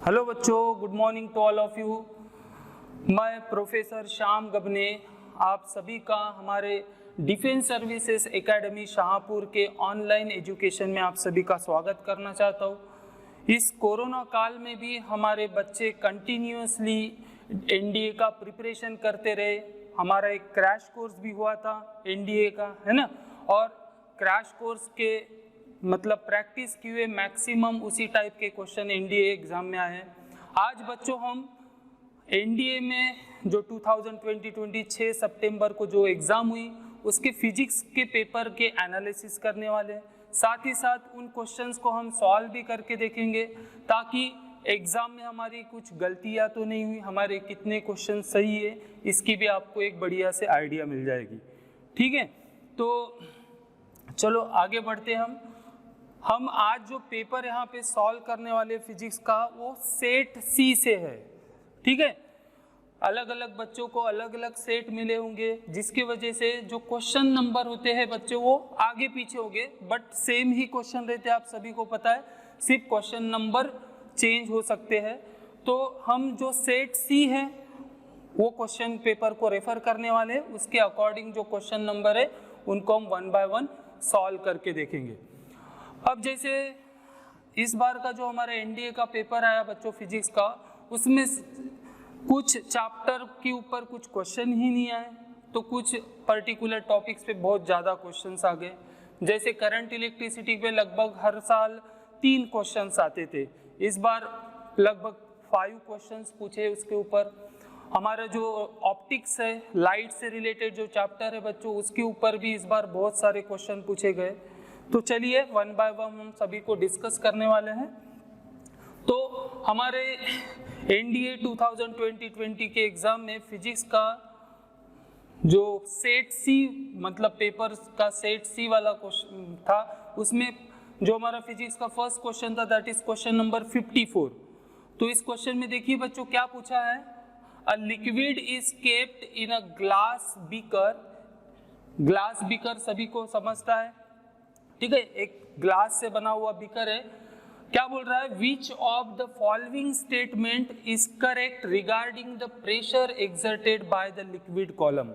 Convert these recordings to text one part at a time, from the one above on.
Hello बच्चों, good morning to all of you. मैं professor Shyam Gabne आप सभी का हमारे डिफेंस सर्विसेज एकेडमी शाहपुर के ऑनलाइन एजुकेशन में आप सभी का स्वागत करना चाहता हूँ। इस कोरोना काल में भी हमारे बच्चे कंटिन्यूअसली एनडीए का प्रिपरेशन करते रहे। हमारा एक क्रैश कोर्स भी हुआ था एनडीए का, है ना, और क्रैश कोर्स के मतलब प्रैक्टिस किए मैक्सिमम उसी टाइप के क्वेश्चन एनडीए एग्जाम में आए हैं। आज बच्चों हम एनडीए में जो 2020 6 सितंबर को जो एग्ज़ाम हुई उसके फिजिक्स के पेपर के एनालिसिस करने वाले हैं। साथ ही साथ उन क्वेश्चंस को हम सॉल्व भी करके देखेंगे ताकि एग्ज़ाम में हमारी कुछ गलतियां तो नहीं हुई, हमारे कितने क्वेश्चन सही है इसकी भी आपको एक बढ़िया से आइडिया मिल जाएगी। ठीक है, तो चलो आगे बढ़ते हैं। हम आज जो पेपर यहाँ पे सॉल्व करने वाले फिजिक्स का वो सेट सी से है। ठीक है, अलग अलग बच्चों को अलग अलग सेट मिले होंगे जिसकी वजह से जो क्वेश्चन नंबर होते हैं बच्चों वो आगे पीछे होंगे, बट सेम ही क्वेश्चन रहते हैं, आप सभी को पता है, सिर्फ क्वेश्चन नंबर चेंज हो सकते हैं। तो हम जो सेट सी है वो क्वेश्चन पेपर को रेफर करने वाले हैं, उसके अकॉर्डिंग जो क्वेश्चन नंबर है उनको हम 1 बाय 1 सॉल्व करके देखेंगे। अब जैसे इस बार का जो हमारा एनडीए का पेपर आया बच्चों फिजिक्स का, उसमें कुछ चैप्टर के ऊपर कुछ क्वेश्चन ही नहीं आए, तो कुछ पर्टिकुलर टॉपिक्स पे बहुत ज़्यादा क्वेश्चंस आ गए। जैसे करंट इलेक्ट्रिसिटी पे लगभग हर साल 3 क्वेश्चंस आते थे, इस बार लगभग 5 क्वेश्चंस पूछे उसके ऊपर। हमारा जो ऑप्टिक्स है, लाइट से रिलेटेड जो चैप्टर है बच्चों, उसके ऊपर भी इस बार बहुत सारे क्वेश्चन पूछे गए। तो चलिए 1 बाय 1 हम सभी को डिस्कस करने वाले हैं। तो हमारे एनडीए 2020 के एग्जाम में फिजिक्स का जो सेट सी मतलब पेपर का सेट सी वाला क्वेश्चन था, उसमें जो हमारा फिजिक्स का फर्स्ट क्वेश्चन था दैट इज क्वेश्चन नंबर 54। तो इस क्वेश्चन में देखिए बच्चों क्या पूछा है, a liquid is kept in a glass beaker. Glass beaker सभी को समझता है, ठीक है, एक ग्लास से बना हुआ बीकर है। क्या बोल रहा है, विच of the following statement is correct regarding the pressure exerted by the liquid column.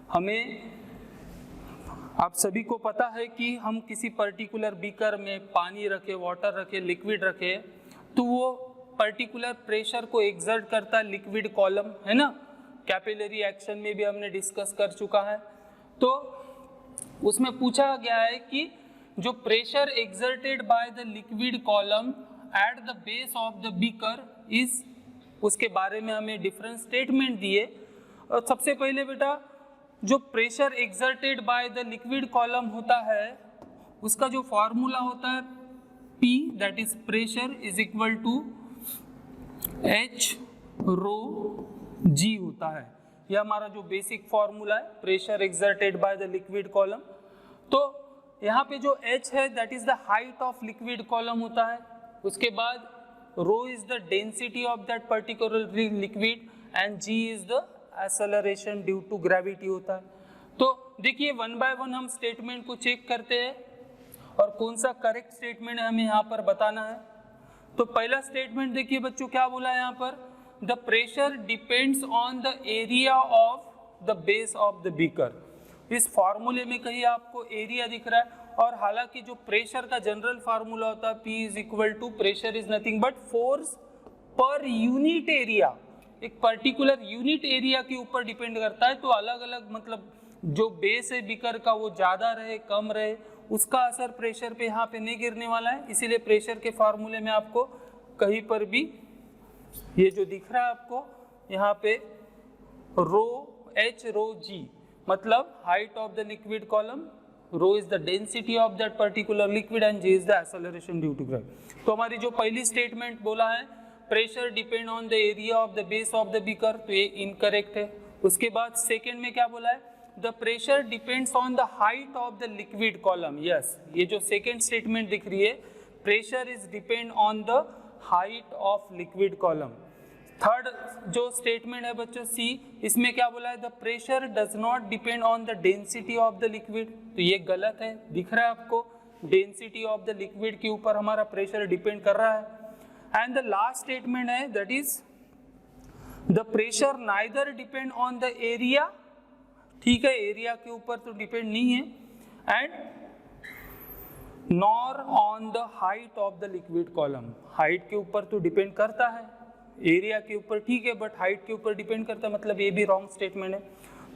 हमें आप सभी को पता है कि हम किसी पर्टिकुलर बीकर में पानी रखे, वाटर रखे, लिक्विड रखे, तो वो पर्टिकुलर प्रेशर को एक्सर्ट करता है लिक्विड कॉलम, है ना। कैपिलरी एक्शन में भी हमने डिस्कस कर चुका है। तो उसमें पूछा गया है कि जो pressure exerted by the liquid column at the base of the beaker is, उसके बारे में हमें डिफरेंट स्टेटमेंट दिए। और सबसे पहले बेटा जो pressure exerted by the liquid column होता है उसका जो फॉर्मूला होता है P, that is pressure is equal to H rho G होता है। यह हमारा जो बेसिक फॉर्मूला है pressure exerted by the liquid column. तो यहाँ पे जो H है that is the height of liquid column होता है। उसके बाद rho is the density of that particular liquid and G is the acceleration due to gravity होता है। तो देखिए 1 बाय 1 हम स्टेटमेंट को चेक करते हैं और कौन सा करेक्ट स्टेटमेंट हमें यहाँ पर बताना है। तो पहला स्टेटमेंट देखिए बच्चों क्या बोला है यहाँ पर, the pressure depends on the area of the base of the beaker. इस फार्मूले में कहीं आपको एरिया दिख रहा है, और हालांकि जो प्रेशर का जनरल फार्मूला होता है P is equal to pressure is nothing but force per unit area, एक पर्टिकुलर यूनिट एरिया के ऊपर डिपेंड करता है। तो अलग अलग मतलब जो बेस है बीकर का वो ज़्यादा रहे कम रहे उसका असर प्रेशर पे यहाँ पे नहीं गिरने वाला है। इसीलिए प्रेशर के फार्मूले में आपको कहीं पर भी ये जो दिख रहा है आपको यहाँ पे रो H रो G मतलब height of the liquid column, rho is the density of that particular liquid and G is the acceleration due to gravity. तो हमारी जो पहली स्टेटमेंट बोला है pressure depend on the area of the base of the beaker, तो ये incorrect है। उसके बाद सेकेंड में क्या बोला है, the pressure depends on the height of the liquid column. Yes, ये जो सेकेंड स्टेटमेंट दिख रही है pressure is depend on the height of liquid column. Third जो स्टेटमेंट है बच्चों सी, इसमें क्या बोला है, the pressure does not depend on the density of the liquid. तो ये गलत है, दिख रहा है आपको, डेंसिटी ऑफ द लिक्विड के ऊपर हमारा प्रेशर डिपेंड कर रहा है। एंड द लास्ट स्टेटमेंट है that is the pressure neither depend on the area, ठीक है, एरिया के ऊपर तो डिपेंड नहीं है, and nor on the height of the liquid column, height के ऊपर तो डिपेंड करता है, एरिया के ऊपर ठीक है, बट हाइट के ऊपर डिपेंड करता है, मतलब ये भी रॉन्ग स्टेटमेंट है।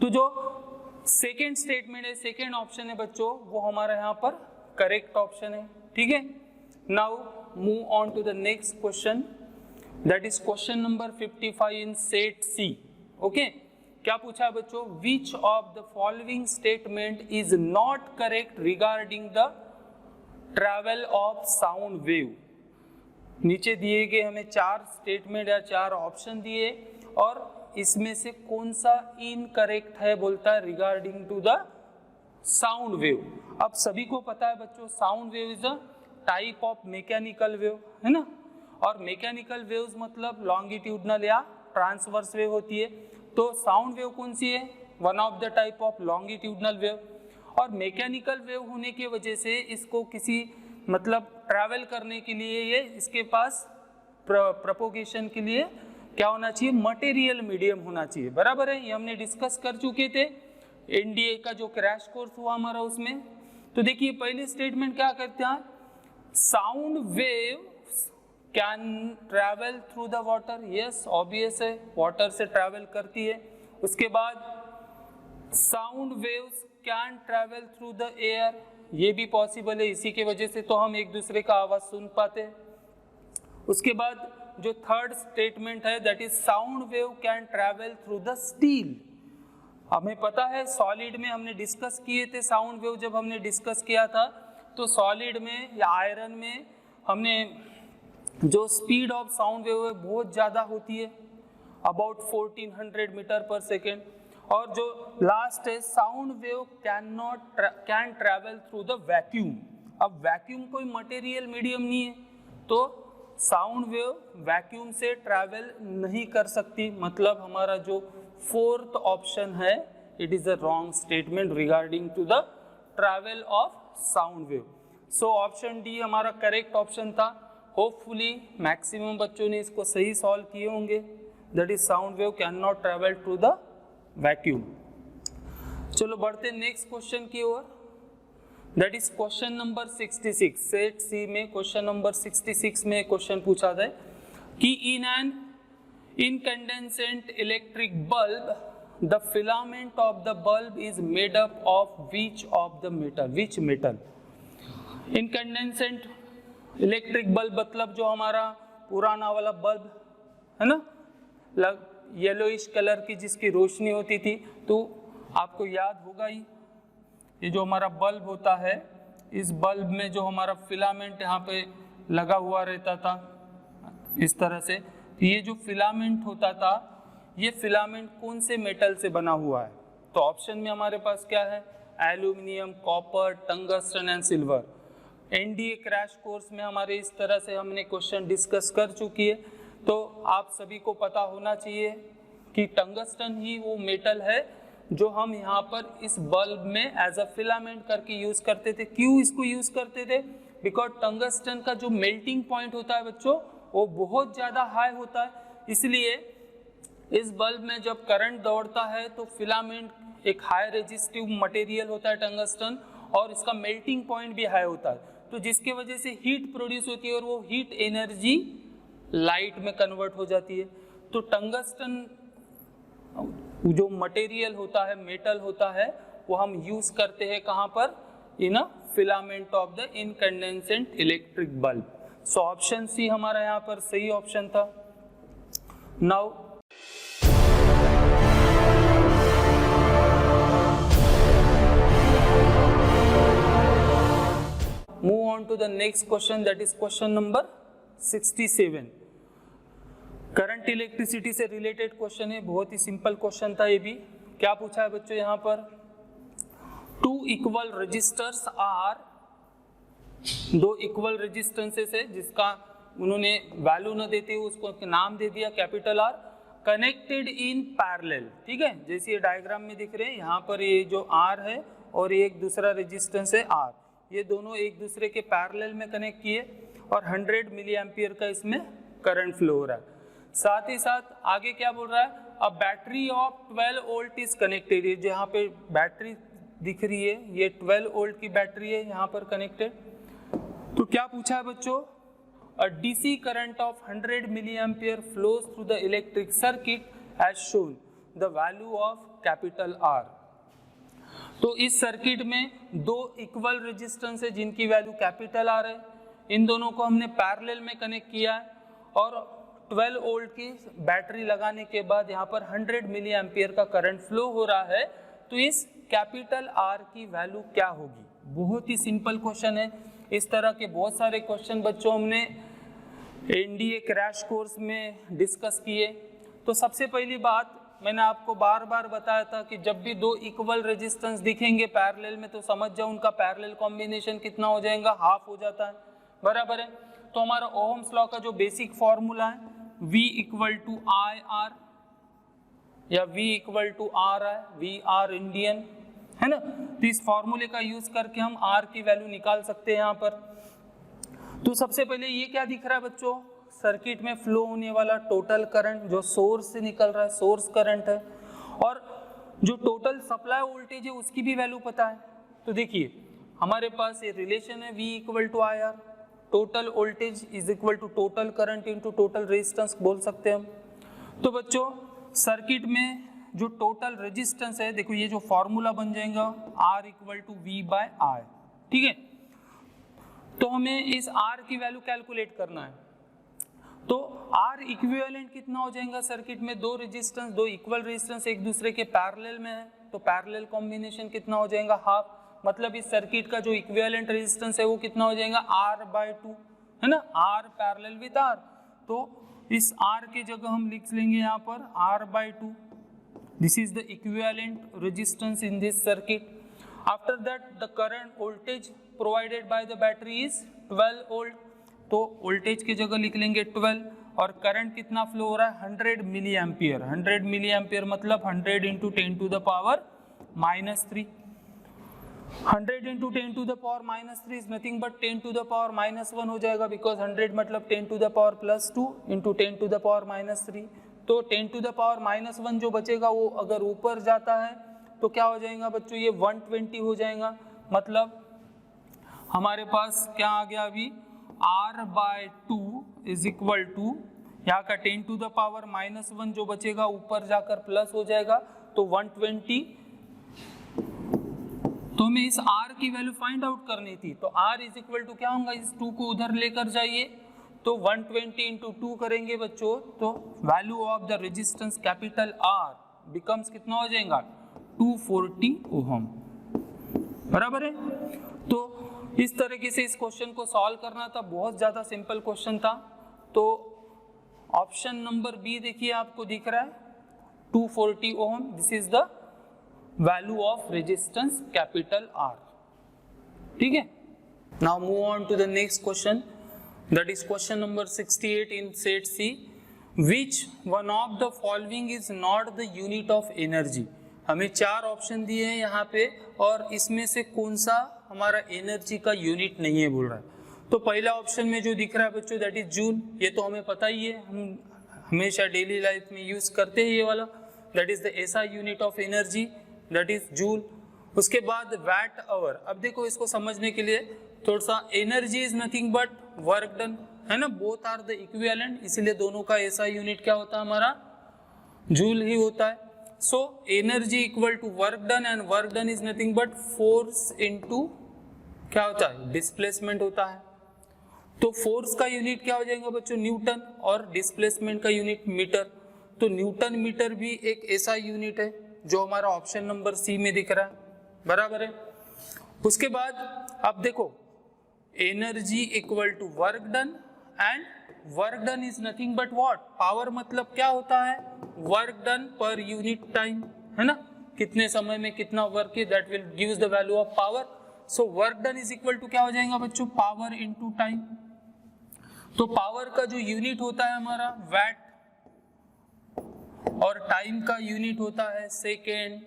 तो जो सेकेंड स्टेटमेंट है, सेकेंड ऑप्शन है बच्चों, वो हमारा यहाँ पर करेक्ट ऑप्शन है, ठीक है। Now move on to the next question, that is question number 55 in set C. Okay, क्या पूछा है बच्चों, which of the following statement is not correct regarding the travel of sound wave. नीचे दिए गए हमें 4 स्टेटमेंट या 4 ऑप्शन दिए, और इसमें से कौन सा इनकरेक्ट है बोलता है regarding to the sound wave. अब सभी को पता है बच्चों, sound wave is a type of mechanical wave, है ना, और मैकेनिकल वेव्स मतलब लॉन्गिट्यूडनल या ट्रांसवर्स वेव होती है। तो साउंड वेव कौन सी है, one of the type of longitudinal wave, और मैकेनिकल वेव होने की वजह से इसको किसी मतलब ट्रैवल करने के लिए ये इसके पास प्रोपोगेशन के लिए क्या होना चाहिए, मटेरियल मीडियम होना चाहिए, बराबर है, ये हमने डिस्कस कर चुके थे एनडीए का जो क्रैश कोर्स हुआ हमारा उसमें। तो देखिए पहले स्टेटमेंट क्या करते हैं, sound wave can travel through the water, yes obvious है, वाटर से ट्रैवल करती है। उसके बाद sound waves can travel through the air, ये भी पॉसिबल है, इसी के वजह से तो हम एक दूसरे का आवाज सुन पाते हैं। उसके बाद जो थर्ड स्टेटमेंट है that is sound wave can travel through the steel. हमें पता है सॉलिड में हमने डिस्कस किए थे साउंड वेव, जब हमने डिस्कस किया था तो सॉलिड में या आयरन में हमने जो स्पीड ऑफ साउंड वेव है बहुत ज़्यादा होती है, अबाउट 1400 मीटर पर सेकेंड। और जो लास्ट है sound wave can travel through the vacuum. अब वैक्यूम कोई मटेरियल मीडियम नहीं है, तो साउंड वेव वैक्यूम से ट्रैवल नहीं कर सकती, मतलब हमारा जो फोर्थ ऑप्शन है it is a wrong statement regarding to the travel of sound wave. So option D हमारा करेक्ट ऑप्शन था। होपफुली मैक्सिमम बच्चों ने इसको सही सॉल्व किए होंगे, that is sound wave can not travel to the vacuum. चलो बढ़ते नेक्स्ट क्वेश्चन की ओर, that is question number 66। Set C में क्वेश्चन नंबर 66 में क्वेश्चन पूछा था कि in an incandescent electric bulb the filament of the bulb is made up of which of the metal, which metal। incandescent electric bulb मतलब जो हमारा पुराना वाला बल्ब है ना, येलोइश कलर की जिसकी रोशनी होती थी, तो आपको याद होगा ही ये जो हमारा बल्ब होता है, इस बल्ब में जो हमारा फिलामेंट यहाँ पे लगा हुआ रहता था इस तरह से, ये जो फिलामेंट होता था ये फिलामेंट कौन से मेटल से बना हुआ है। तो ऑप्शन में हमारे पास क्या है, aluminium, copper, tungsten and silver. NDA crash course में हमारे इस तरह से हमने क्वेश्चन डिस्कस कर चुकी है, तो आप सभी को पता होना चाहिए कि टंगस्टन ही वो मेटल है जो हम यहाँ पर इस बल्ब में एज अ फिलामेंट करके यूज करते थे। क्यों इसको यूज करते थे, बिकॉज टंगस्टन का जो मेल्टिंग पॉइंट होता है बच्चों वो बहुत ज़्यादा हाई होता है, इसलिए इस बल्ब में जब करंट दौड़ता है तो फिलामेंट एक हाई रेजिस्टिव मटेरियल होता है टंगस्टन, और इसका मेल्टिंग पॉइंट भी हाई होता है, तो जिसके वजह से हीट प्रोड्यूस होती है और वो हीट एनर्जी लाइट में कन्वर्ट हो जाती है। तो टंगस्टन जो मटेरियल होता है, मेटल होता है, वो हम यूज करते हैं कहाँ पर, in a filament of the incandescent electric bulb. So option C हमारा यहाँ पर सही ऑप्शन था। Now move on to the next question, that is question number 67। Current electricity से रिलेटेड क्वेश्चन है, बहुत ही सिंपल क्वेश्चन था ये भी। क्या पूछा है बच्चों यहाँ पर, 2 equal resistors are, 2 equal resistances है जिसका उन्होंने वैल्यू न देते हुए उसको नाम दे दिया capital R, connected in parallel. ठीक है, जैसे ये डायग्राम में दिख रहे हैं, यहाँ पर ये जो आर है और एक दूसरा रेजिस्टेंस है आर, ये दोनों एक दूसरे के पैरेलल में कनेक्ट किए और 100 मिली एम्पियर का इसमें करंट फ्लो हो रहा है। साथ ही साथ आगे क्या बोल रहा है, a battery of 12 volt is connected. ये जहाँ पे बैटरी दिख रही है ये 12 वोल्ट की बैटरी है यहाँ पर कनेक्टेड। तो क्या पूछा है बच्चों, a DC current of 100 milli ampere flows through the electric circuit as shown, the value of capital R. तो इस सर्किट में दो इक्वल रेजिस्टेंस है जिनकी वैल्यू कैपिटल आर है, इन दोनों को हमने पैरेलल में कनेक्ट किया है और 12 वोल्ट की बैटरी लगाने के बाद यहाँ पर 100 मिली एम्पियर का करंट फ्लो हो रहा है। तो इस कैपिटल आर की वैल्यू क्या होगी? बहुत ही सिंपल क्वेश्चन है। इस तरह के बहुत सारे क्वेश्चन बच्चों हमने एनडीए क्रैश कोर्स में डिस्कस किए। तो सबसे पहली बात मैंने आपको बार बार बताया था कि जब भी दो इक्वल रेजिस्टेंस दिखेंगे पैरेलल में तो समझ जाओ उनका पैरेलल कॉम्बिनेशन कितना हो जाएगा, हाफ हो जाता है, बराबर है। तो हमारा ओहम्स लॉ का जो बेसिक फॉर्मूला है V equal to I R या V इक्वल टू आर है, वी आर इंडियन, है ना। तो इस फॉर्मूले का यूज करके हम R की वैल्यू निकाल सकते हैं यहाँ पर। तो सबसे पहले ये क्या दिख रहा है बच्चों, सर्किट में फ्लो होने वाला टोटल करंट जो सोर्स से निकल रहा है, सोर्स करंट है, और जो टोटल सप्लाई वोल्टेज है उसकी भी वैल्यू पता है। तो देखिए हमारे पास ये रिलेशन है V equal to I R, total voltage is equal to total current into total resistance बोल सकते हैं हम। तो बच्चों सर्किट में जो टोटल रेजिस्टेंस है, देखो ये जो फॉर्मूला बन जाएगा R equal to V by I, ठीक है। तो हमें इस R की वैल्यू कैलकुलेट करना है। तो R इक्विवेलेंट कितना हो जाएगा, सर्किट में दो रेजिस्टेंस, दो इक्वल रेजिस्टेंस एक दूसरे के पैरेलल में है तो पैरेलल कॉम्बिनेशन कितना हो जाएगा, हाफ। मतलब इस सर्किट का जो इक्विवेलेंट रेजिस्टेंस है वो कितना हो जाएगा, R/2, है ना, R पैरेलल विद R। तो इस R के जगह हम लिख लेंगे यहाँ पर R/2। This is the equivalent resistance in this circuit. After that the current voltage provided by the battery is 12 volt. तो वोल्टेज की जगह लिख लेंगे 12 और करंट कितना फ्लो हो रहा है, 100 मिली एम्पियर। 100 मिली एम्पियर मतलब 100 into 10 to the power -3। 100 into 10 to the power -3 is nothing but 10 to the power -1 हो जाएगा, बिकॉज 100 मतलब 10 to the power +2 into 10 to the power -3। तो 10 टू द पावर -1 जो बचेगा वो अगर ऊपर जाता है तो क्या हो जाएगा बच्चों, ये 120 हो जाएगा। मतलब हमारे पास क्या आ गया अभी, R/2 इज इक्वल टू यहाँ का 10 टू द पावर -1 जो बचेगा ऊपर जाकर प्लस हो जाएगा तो 120। तो हमें इस R की वैल्यू फाइंड आउट करनी थी। तो R इज इक्वल टू क्या होगा, इस 2 को उधर लेकर जाइए तो 120 इंटू 2 करेंगे बच्चों तो value of the resistance capital R becomes कितना हो जाएगा, 240 ओहम, बराबर है। तो इस तरीके से इस क्वेश्चन को सॉल्व करना था, बहुत ज़्यादा सिंपल क्वेश्चन था। तो ऑप्शन नंबर बी देखिए आपको दिख रहा है 240 ohm, this is the value of resistance capital R, ठीक है। Now move on to the next question, that is question number 68 in set C. Which one of the following is not the unit of energy. हमें 4 option दिए हैं यहाँ पे और इसमें से कौन सा हमारा एनर्जी का यूनिट नहीं है बोल रहा है। तो पहला ऑप्शन में जो दिख रहा है बच्चों दैट इज जूल, ये तो हमें पता ही है, हम हमेशा डेली लाइफ में यूज करते हैं ये वाला। दैट इज द ऐसा unit of energy, that is joule. उसके बाद वैट आवर। अब देखो इसको समझने के लिए थोड़ा सा, energy is nothing but work done, है ना, बोथ आर द इक्विवेलेंट, इसलिए दोनों का ऐसा यूनिट क्या होता है हमारा, जूल ही होता है। So energy equal to work done and work done is nothing but force into क्या होता है, डिस्प्लेसमेंट होता है। तो फोर्स का यूनिट क्या हो जाएगा बच्चों, न्यूटन, और डिस्प्लेसमेंट का यूनिट मीटर। तो न्यूटन मीटर भी एक ऐसा यूनिट है जो हमारा ऑप्शन नंबर सी में दिख रहा है, बराबर है। उसके बाद अब देखो energy equal to work done and work done is nothing but what, power. मतलब क्या होता है, work done per unit time, है ना, कितने समय में कितना वर्क है, that will gives the value of power. So work done is equal to क्या हो जाएगा बच्चों, पावर इनटू टाइम। तो पावर का जो यूनिट होता है हमारा वैट, और टाइम का यूनिट होता है सेकेंड,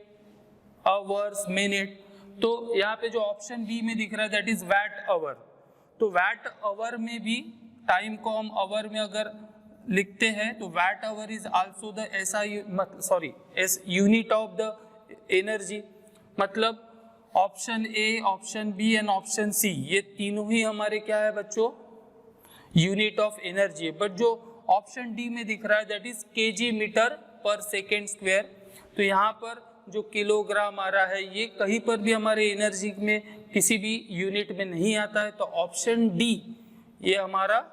आवर्स, मिनट। तो यहाँ पे जो ऑप्शन बी में दिख रहा है दैट इज वैट आवर। तो वैट आवर में भी टाइम को हम आवर में अगर लिखते हैं तो watt hour is also the S unit of the energy. मतलब option A, option B and option C ये तीनों ही हमारे क्या है बच्चों, यूनिट ऑफ एनर्जी है। बट जो ऑप्शन डी में दिख रहा है that is K G metre per second square. तो यहाँ पर जो किलोग्राम आ रहा है ये कहीं पर भी हमारे एनर्जी में किसी भी यूनिट में नहीं आता है। तो ऑप्शन डी ये हमारा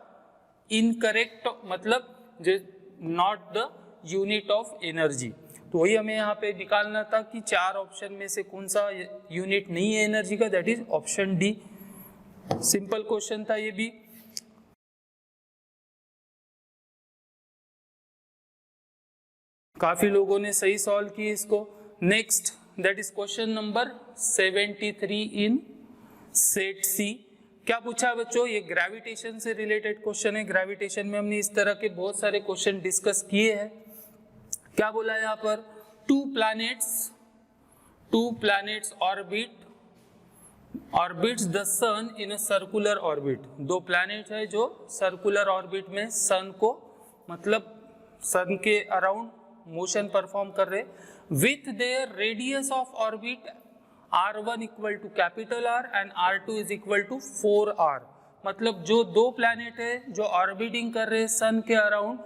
इनकरेक्ट, मतलब जो not the unit of energy. तो वही हमें यहाँ पे निकालना था कि चार ऑप्शन में से कौन सा यूनिट नहीं है एनर्जी का, that is option D. Simple question था ये भी। काफी लोगों ने सही सॉल्व किए इसको। Next that is question number 73 in set C. क्या पूछा बच्चों, ये ग्रेविटेशन से रिलेटेड क्वेश्चन है। ग्रेविटेशन में हमने इस तरह के बहुत सारे क्वेश्चन डिस्कस किए हैं। क्या बोला है यहाँ पर, two planets orbits the sun in a circular orbit. दो प्लैनेट है जो सर्कुलर ऑर्बिट में सन को, मतलब सन के अराउंड मोशन परफॉर्म कर रहे, with their radius of orbit r1 equal to capital R and r2 is equal to 4r। मतलब जो दो प्लैनेट है जो ऑर्बिटिंग कर रहे हैं सन के अराउंड,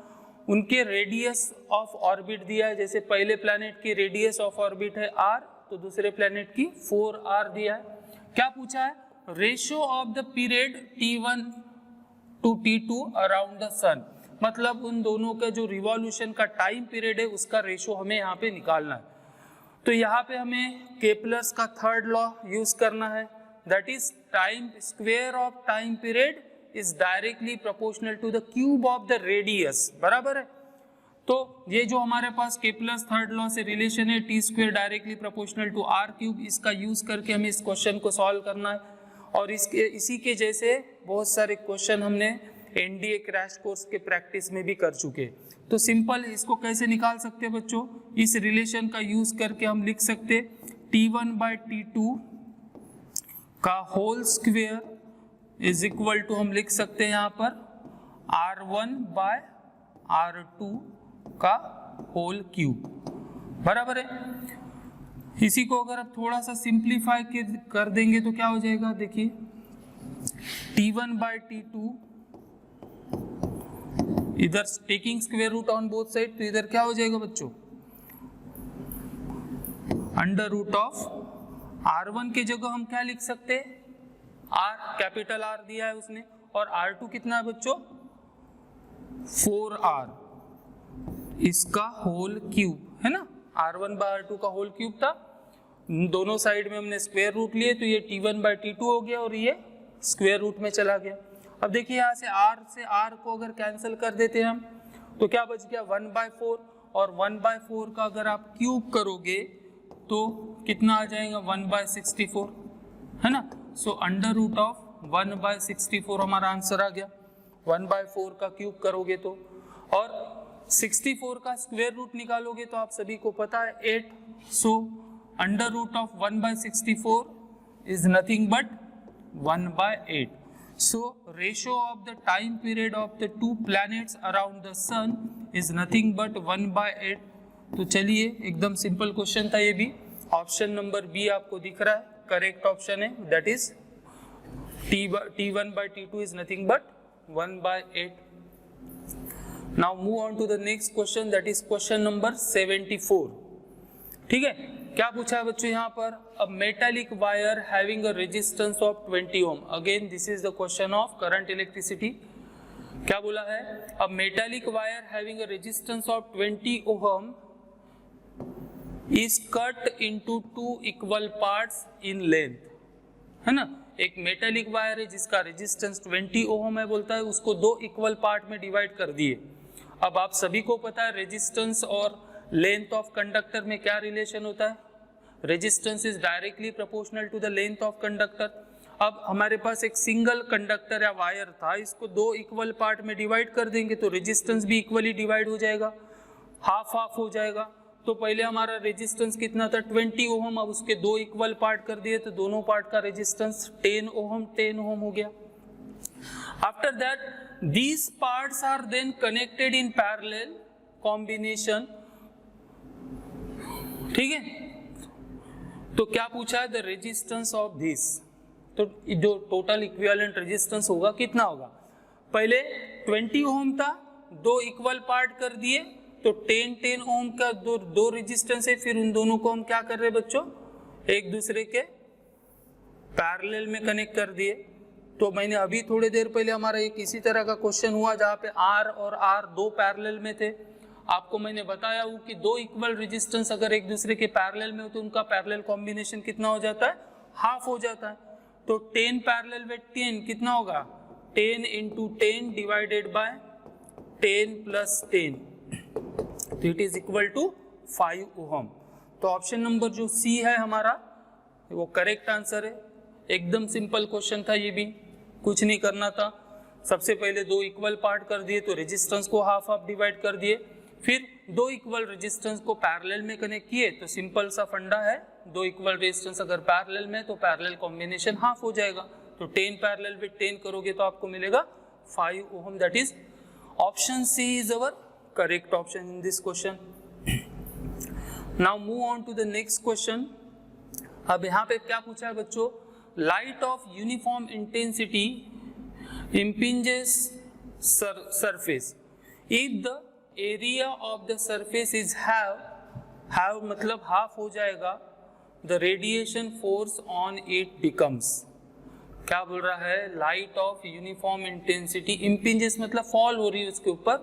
उनके रेडियस ऑफ ऑर्बिट दिया है। जैसे पहले प्लैनेट की रेडियस ऑफ ऑर्बिट है r, तो दूसरे प्लैनेट की 4r दिया है। क्या पूछा है, ratio of the period t1 to t2 around the sun. मतलब उन दोनों का जो रिवॉल्यूशन का टाइम पीरियड है उसका रेशियो हमें यहाँ पे निकालना है। तो यहाँ पे हमें केपलर्स का थर्ड लॉ यूज करना है, that is time square of time period is directly proportional to the cube of the radius. बराबर है। तो ये जो हमारे पास केपलर्स थर्ड लॉ से रिलेशन है, T square directly proportional to R cube, इसका यूज करके हमें इस क्वेश्चन को सॉल्व करना है। और इसी के जैसे बहुत सारे क्वेश्चन हमने एनडीए क्रैश कोर्स के प्रैक्टिस में भी कर चुके। तो सिंपल इसको कैसे निकाल सकते हैं बच्चों, इस रिलेशन का यूज करके हम लिख सकते T1 बाय T2 का whole square is equal to, हम लिख सकते हैं यहाँ पर R1 बाय R2 का होल क्यूब। बराबर है। इसी को अगर आप थोड़ा सा सिंप्लीफाई कर देंगे तो क्या हो जाएगा, देखिए T1 बाय T2 इधर taking square root on both side, तो इधर क्या हो जाएगा बच्चों, अंडर रूट ऑफ R1 के जगह हम क्या लिख सकते हैं, R, कैपिटल R दिया है उसने, और R2 कितना है बच्चों 4R, इसका होल क्यूब है ना। R1 बाय R2 का होल क्यूब था, दोनों साइड में हमने स्क्वायर रूट लिए, तो ये T1 बाय T2 हो गया और ये स्क्वायर रूट में चला गया। अब देखिए यहाँ से R को अगर कैंसिल कर देते हैं हम, तो क्या बच गया 1/4, और 1/4 का अगर आप क्यूब करोगे तो कितना आ जाएगा 1/64 है ना। सो अंडर रूट ऑफ 1/64 हमारा आंसर आ गया। 1/4 का क्यूब करोगे तो, और 64 का स्क्वायर रूट निकालोगे तो आप सभी को पता है 8। So under root of 1/64 is nothing but 1/8। So ratio of the time period of the two planets around the sun is nothing but 1/8। तो चलिए एकदम सिंपल क्वेश्चन था ये भी। ऑप्शन नंबर बी आपको दिख रहा है करेक्ट ऑप्शन है, that is T1 by T2 is nothing but 1/8। Now move on to the next question, that is question number 74। ठीक है, क्या पूछा है बच्चों यहाँ पर, a metallic wire having a resistance of 20 ohm. Again this is the question of current electricity. क्या बोला है, a metallic wire having a resistance of 20 ohm is cut into 2 equal parts in length, है ना। एक metallic wire है जिसका resistance 20 ओम है, बोलता है उसको 2 इक्वल पार्ट में डिवाइड कर दिए। अब आप सभी को पता है रेजिस्टेंस और लेंथ ऑफ कंडक्टर में क्या रिलेशन होता है, resistance is directly proportional to the length of conductor. अब हमारे पास एक सिंगल कंडक्टर या वायर था, इसको 2 इक्वल पार्ट में डिवाइड कर देंगे तो रेजिस्टेंस भी इक्वली डिवाइड हो जाएगा, हाफ हाफ हो जाएगा। तो पहले हमारा रेजिस्टेंस कितना था 20 ओम, अब उसके 2 इक्वल पार्ट कर दिए तो दोनों पार्ट का रेजिस्टेंस 10 ओम हो गया। After that these parts are then connected in parallel combination. ठीक है, तो क्या पूछा है, द रेजिस्टेंस ऑफ दिस, तो जो टोटल इक्विवेलेंट रेजिस्टेंस होगा कितना होगा, पहले 20 ओम था, दो इक्वल पार्ट कर दिए, तो 10 ओम का दो रेजिस्टेंस है, फिर उन दोनों को हम क्या कर रहे हैं बच्चों, एक दूसरे के पैरेलल में कनेक्ट कर दिए। तो मैंने अभी थोड़ी देर पहले हमारा एक इसी तरह का क्वेश्चन हुआ जहाँ पे R और R दो पैरेलल में थे, आपको मैंने बताया हूँ कि दो इक्वल रेजिस्टेंस अगर एक दूसरे के पैरेलल में हो तो उनका पैरेलल कॉम्बिनेशन कितना हो जाता है, हाफ हो जाता है। तो 10 पैरेलल विद 10 कितना होगा, 10 into 10 डिवाइडेड बाय 10 plus 10, तो इट इज इक्वल टू 5 ओम। तो ऑप्शन नंबर जो सी है हमारा वो करेक्ट आंसर है। एकदम सिंपल क्वेश्चन था, ये भी कुछ नहीं करना था। सबसे पहले दो इक्वल पार्ट कर दिए तो रेजिस्टेंस को हाफ हाफ डिवाइड कर दिए, फिर दो इक्वल रेजिस्टेंस को पैरेलल में कनेक्ट किए, तो सिंपल सा फंडा है, दो इक्वल रेजिस्टेंस अगर पैरेलल में तो पैरेलल कॉम्बिनेशन हाफ हो जाएगा। तो 10 पैरेलल विद 10 करोगे तो आपको मिलेगा 5 ohm. That is option C is our correct option in this question. Now move on to the next question. अब यहाँ पे क्या पूछा है बच्चों, light of uniform intensity impinges surface if the area of the surface is have मतलब half हो जाएगा, the radiation force on it becomes, क्या बोल रहा है, light of uniform intensity impinges मतलब फॉल हो रही है उसके ऊपर,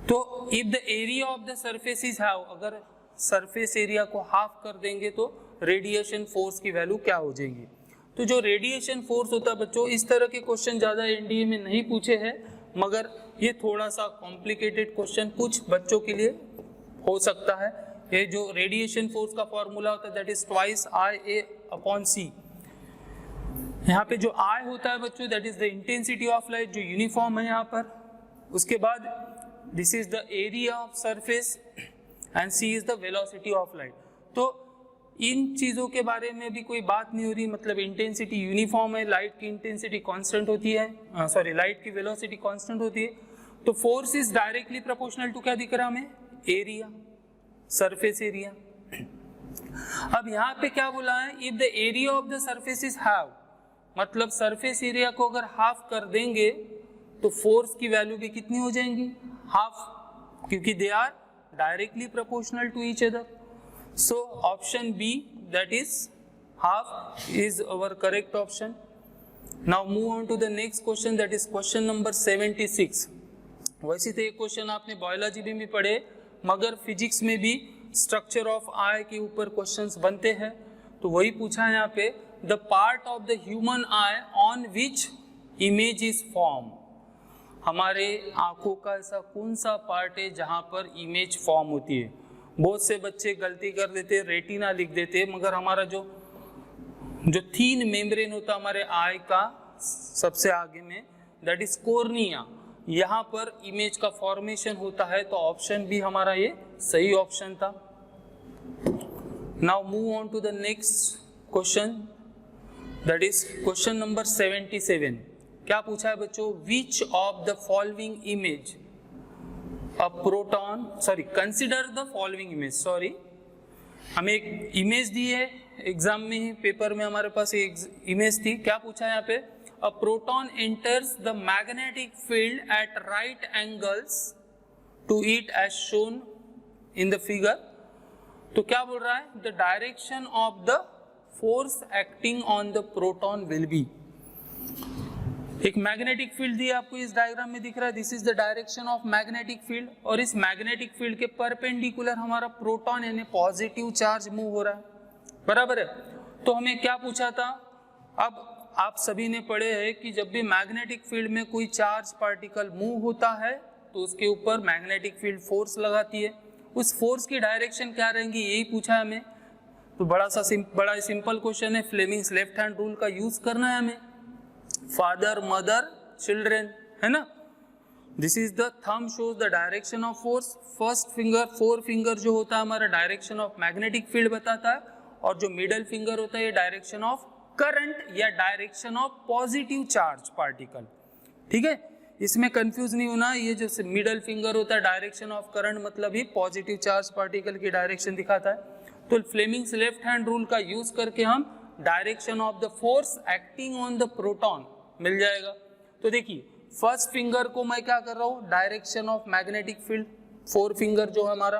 तो if the area of the surface is have, अगर सरफेस एरिया को हाफ कर देंगे तो रेडिएशन फोर्स की वैल्यू क्या हो जाएगी। तो जो रेडिएशन फोर्स होता है बच्चों, इस तरह के क्वेश्चन ज़्यादा एनडीए में नहीं पूछे हैं, मगर ये थोड़ा सा कॉम्प्लिकेटेड क्वेश्चन कुछ बच्चों के लिए हो सकता है। ये जो रेडिएशन फोर्स का फॉर्मूला होता है दैट इज ट्वाइस IA/C। यहाँ पे जो I होता है बच्चों that is the intensity of light, जो यूनिफॉर्म है यहाँ पर। उसके बाद this is the area of surface and C is the velocity of light. तो इन चीज़ों के बारे में भी कोई बात नहीं हो रही, मतलब इंटेंसिटी यूनिफॉर्म है, लाइट की इंटेंसिटी कांस्टेंट होती है, लाइट की वेलोसिटी कांस्टेंट होती है, तो force is directly proportional to क्या दिख रहा है हमें, एरिया, सरफेस एरिया। अब यहाँ पे क्या बोला है, if the area of the surface is half, मतलब सरफेस एरिया को अगर हाफ कर देंगे तो फोर्स की वैल्यू भी कितनी हो जाएंगी, हाफ, क्योंकि they are directly proportional to each other. So option B, that is half, is our correct option. Now move on to the next question, that is question number 76. वैसे तो ये question आपने biology में भी पढ़े, मगर physics में भी स्ट्रक्चर ऑफ आई के ऊपर क्वेश्चंस बनते हैं, तो वही पूछा है यहाँ पे, the part of the human I on which image is form. हमारे आंखों का ऐसा कौन सा पार्ट है जहाँ पर इमेज फॉर्म होती है। बहुत से बच्चे गलती कर देते, रेटिना लिख देते, मगर हमारा जो थीन मेम्ब्रेन होता है हमारे आई का सबसे आगे में, दैट इज कॉर्निया, यहाँ पर इमेज का फॉर्मेशन होता है। तो ऑप्शन भी हमारा ये सही ऑप्शन था। Now move on to the next question, that is question number 77। क्या पूछा है बच्चों, which of the following image a proton, consider the following image, हमें एक इमेज दी है एग्जाम में ही, पेपर में हमारे पास एक इमेज थी। क्या पूछा है यहाँ पे, a proton enters the magnetic field at right angles to it as shown in the figure। तो क्या बोल रहा है, the direction of the force acting on the proton will be, एक मैग्नेटिक फील्ड दिया आपको इस डायग्राम में दिख रहा है, this is the direction of magnetic field, और इस मैग्नेटिक फील्ड के परपेंडिकुलर हमारा प्रोटॉन यानी पॉजिटिव चार्ज मूव हो रहा है, बराबर है। तो हमें क्या पूछा था, अब आप सभी ने पढ़े हैं कि जब भी मैग्नेटिक फील्ड में कोई चार्ज पार्टिकल मूव होता है तो उसके ऊपर मैग्नेटिक फील्ड फोर्स लगाती है, उस फोर्स की डायरेक्शन क्या रहेंगी, यही पूछा है हमें। तो बड़ा सिंपल क्वेश्चन है, फ्लेमिंग्स लेफ्ट हैंड रूल का यूज करना है हमें, फादर मदर चिल्ड्रेन, है ना। This is the thumb shows the direction of force, first finger, four finger जो होता है हमारा डायरेक्शन ऑफ मैग्नेटिक फील्ड बताता है, और जो मिडल फिंगर होता है ये डायरेक्शन ऑफ करंट या direction of positive charge particle. ठीक है, इसमें कंफ्यूज नहीं होना, ये जो मिडल फिंगर होता है डायरेक्शन ऑफ करंट मतलब ही पॉजिटिव चार्ज पार्टिकल की डायरेक्शन दिखाता है। तो फ्लेमिंग्स लेफ्ट हैंड रूल का यूज करके हम direction of the force acting on the proton मिल जाएगा। तो देखिए फर्स्ट फिंगर को मैं क्या कर रहा हूँ, direction of magnetic field, four finger जो है हमारा।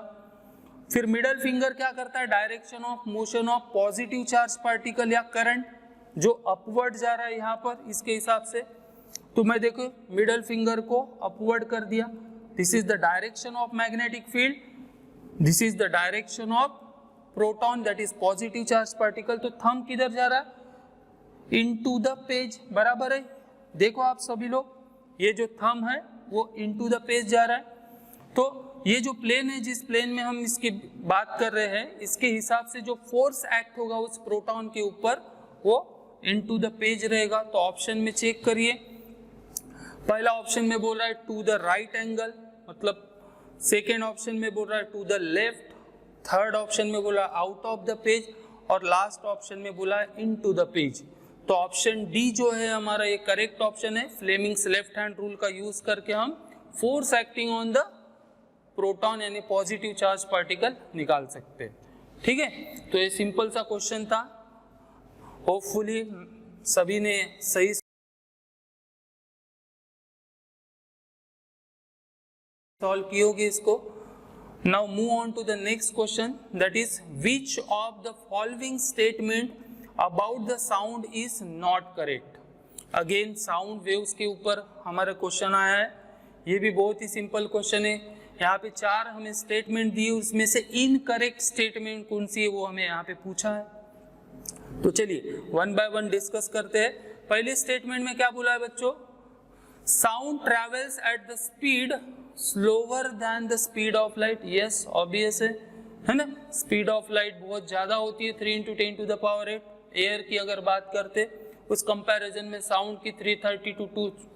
फिर मिडल फिंगर क्या करता है, direction of motion of positive charge particle या करंट जो अपवर्ड जा रहा है यहाँ पर इसके हिसाब से। तो मैं देखो मिडल फिंगर को अपवर्ड कर दिया, this is the direction of magnetic field, this is the direction of proton that is positive charge particle. तो थंब किधर जा रहा है, इनटू द पेज, बराबर है। देखो आप सभी लोग, ये जो थंब है वो इनटू द पेज जा रहा है। तो ये जो प्लेन है, जिस प्लेन में हम इसकी बात कर रहे हैं, इसके हिसाब से जो फोर्स एक्ट होगा उस प्रोटॉन के ऊपर वो इनटू द पेज रहेगा। तो ऑप्शन में चेक करिए, पहला ऑप्शन में बोल रहा है टू द राइट एंगल, मतलब सेकेंड ऑप्शन में बोल रहा है to the left, third option में बोला आउट ऑफ द पेज और लास्ट ऑप्शन में बोला है इनटू द पेज। तो ऑप्शन डी जो है हमारा ये करेक्ट ऑप्शन है। फ्लेमिंग्स लेफ्ट हैंड रूल का यूज करके हम force acting on the proton यानी पॉजिटिव चार्ज पार्टिकल निकाल सकते हैं। ठीक है, तो ये सिंपल सा क्वेश्चन था, होपफुली सभी ने सही सॉल्व की होगी इसको। Now move on to the next question, that is which of the following statement about the sound is not correct. Again sound waves के ऊपर हमारा क्वेश्चन आया है, ये भी बहुत ही सिंपल क्वेश्चन है। यहाँ पे चार हमें स्टेटमेंट दिए, उसमें से इनकरेक्ट स्टेटमेंट कौन सी है वो हमें यहाँ पे पूछा है। तो चलिए वन बाय वन डिस्कस करते हैं। पहले स्टेटमेंट में क्या बोला है बच्चों, sound travels at the speed slower then the speed of light. Yes obvious है ना, स्पीड ऑफ लाइट बहुत ज्यादा होती है 3 × 10⁸ एयर की अगर बात करते, उस कंपैरिजन में साउंड की 330 to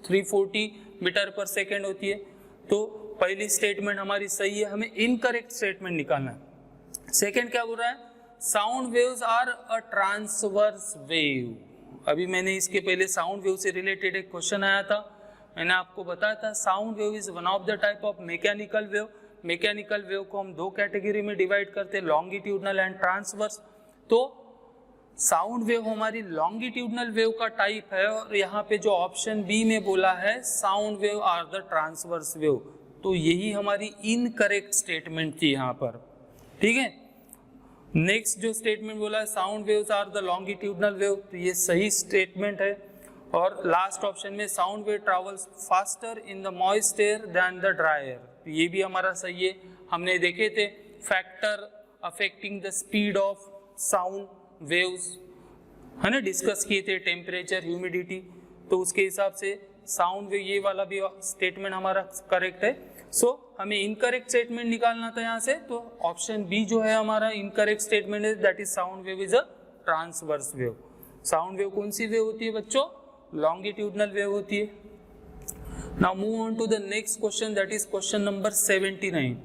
340 मीटर पर सेकेंड होती है। तो पहली स्टेटमेंट हमारी सही है, हमें इनकरेक्ट स्टेटमेंट निकालना है। सेकेंड क्या बोल रहा है, sound waves are a transverse wave. अभी मैंने इसके पहले साउंड वेव से रिलेटेड एक क्वेश्चन आया था, मैंने आपको बताया था sound wave is one of the type of mechanical wave. Mechanical wave को हम दो कैटेगरी में डिवाइड करते हैं, लॉन्गिट्यूडनल एंड ट्रांसवर्स। तो साउंड वेव हमारी लॉन्गिट्यूडनल वेव का टाइप है, और यहाँ पे जो ऑप्शन बी में बोला है sound wave are the transverse wave, तो यही हमारी इनकरेक्ट स्टेटमेंट थी यहाँ पर। ठीक है, नेक्स्ट जो स्टेटमेंट बोला है sound waves are the longitudinal wave, तो ये सही स्टेटमेंट है। और लास्ट ऑप्शन में sound wave travels faster in the moist air than the dry air, तो ये भी हमारा सही है। हमने देखे थे factor affecting the speed of sound waves, है ना, डिस्कस किए थे, टेम्परेचर, ह्यूमिडिटी, तो उसके हिसाब से साउंड वेव ये वाला भी स्टेटमेंट हमारा करेक्ट है। सो हमें इनकरेक्ट स्टेटमेंट निकालना था यहाँ से, तो ऑप्शन बी जो है हमारा इनकरेक्ट स्टेटमेंट है, that is sound wave is a transverse wave. Sound wave कौन सी वेव होती है बच्चों, लॉन्गिट्यूडनल वेव होती है। Now move on to the next question, that is question number 79।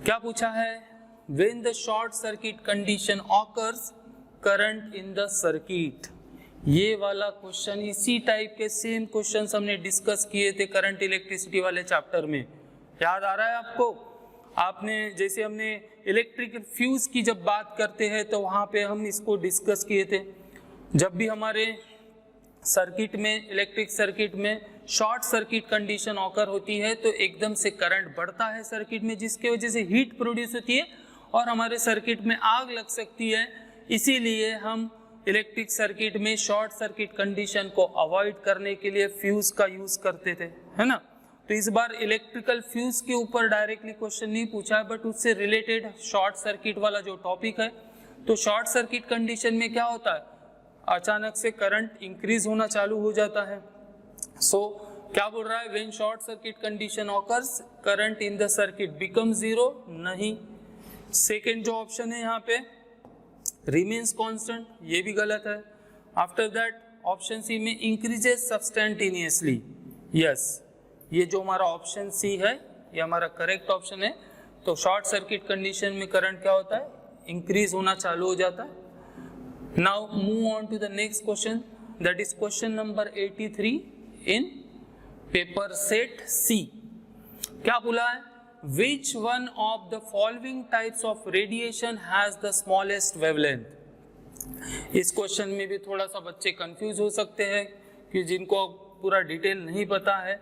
क्या पूछा है, when the short circuit condition occurs current in the circuit. ये वाला क्वेश्चन, इसी टाइप के सेम क्वेश्चंस हमने डिस्कस किए थे करंट इलेक्ट्रिसिटी वाले चैप्टर में, याद आ रहा है आपको। आपने जैसे हमने इलेक्ट्रिकल फ्यूज की जब बात करते हैं तो वहाँ पे हम इसको डिस्कस किए थे। जब भी हमारे सर्किट में, इलेक्ट्रिक सर्किट में शॉर्ट सर्किट कंडीशन ऑकर होती है तो एकदम से करंट बढ़ता है सर्किट में, जिसके वजह से हीट प्रोड्यूस होती है और हमारे सर्किट में आग लग सकती है। इसीलिए हम इलेक्ट्रिक सर्किट में शॉर्ट सर्किट कंडीशन को अवॉइड करने के लिए फ्यूज का यूज करते थे, है ना। तो इस बार इलेक्ट्रिकल फ्यूज के ऊपर डायरेक्टली क्वेश्चन नहीं पूछा है, बट उससे रिलेटेड शॉर्ट सर्किट वाला जो टॉपिक है, तो शॉर्ट सर्किट कंडीशन में क्या होता है, अचानक से करंट इंक्रीज होना चालू हो जाता है। सो क्या बोल रहा है, when short circuit condition occurs current in the circuit become zero, नहीं। सेकेंड जो ऑप्शन है यहाँ पे रिमेन्स कांस्टेंट, ये भी गलत है। आफ्टर दैट ऑप्शन सी में इंक्रीजेस सब्सटेंटेनियसली, यस, ये जो हमारा ऑप्शन सी है ये हमारा करेक्ट ऑप्शन है। तो शॉर्ट सर्किट कंडीशन में करंट क्या होता है, इंक्रीज होना चालू हो जाता है। Now move on to the next question, that is question number 83 in paper set C क्या बोला है, which one of the following types of radiation has the smallest wavelength. इस क्वेश्चन में भी थोड़ा सा बच्चे कंफ्यूज हो सकते हैं कि जिनको पूरा डिटेल नहीं पता है।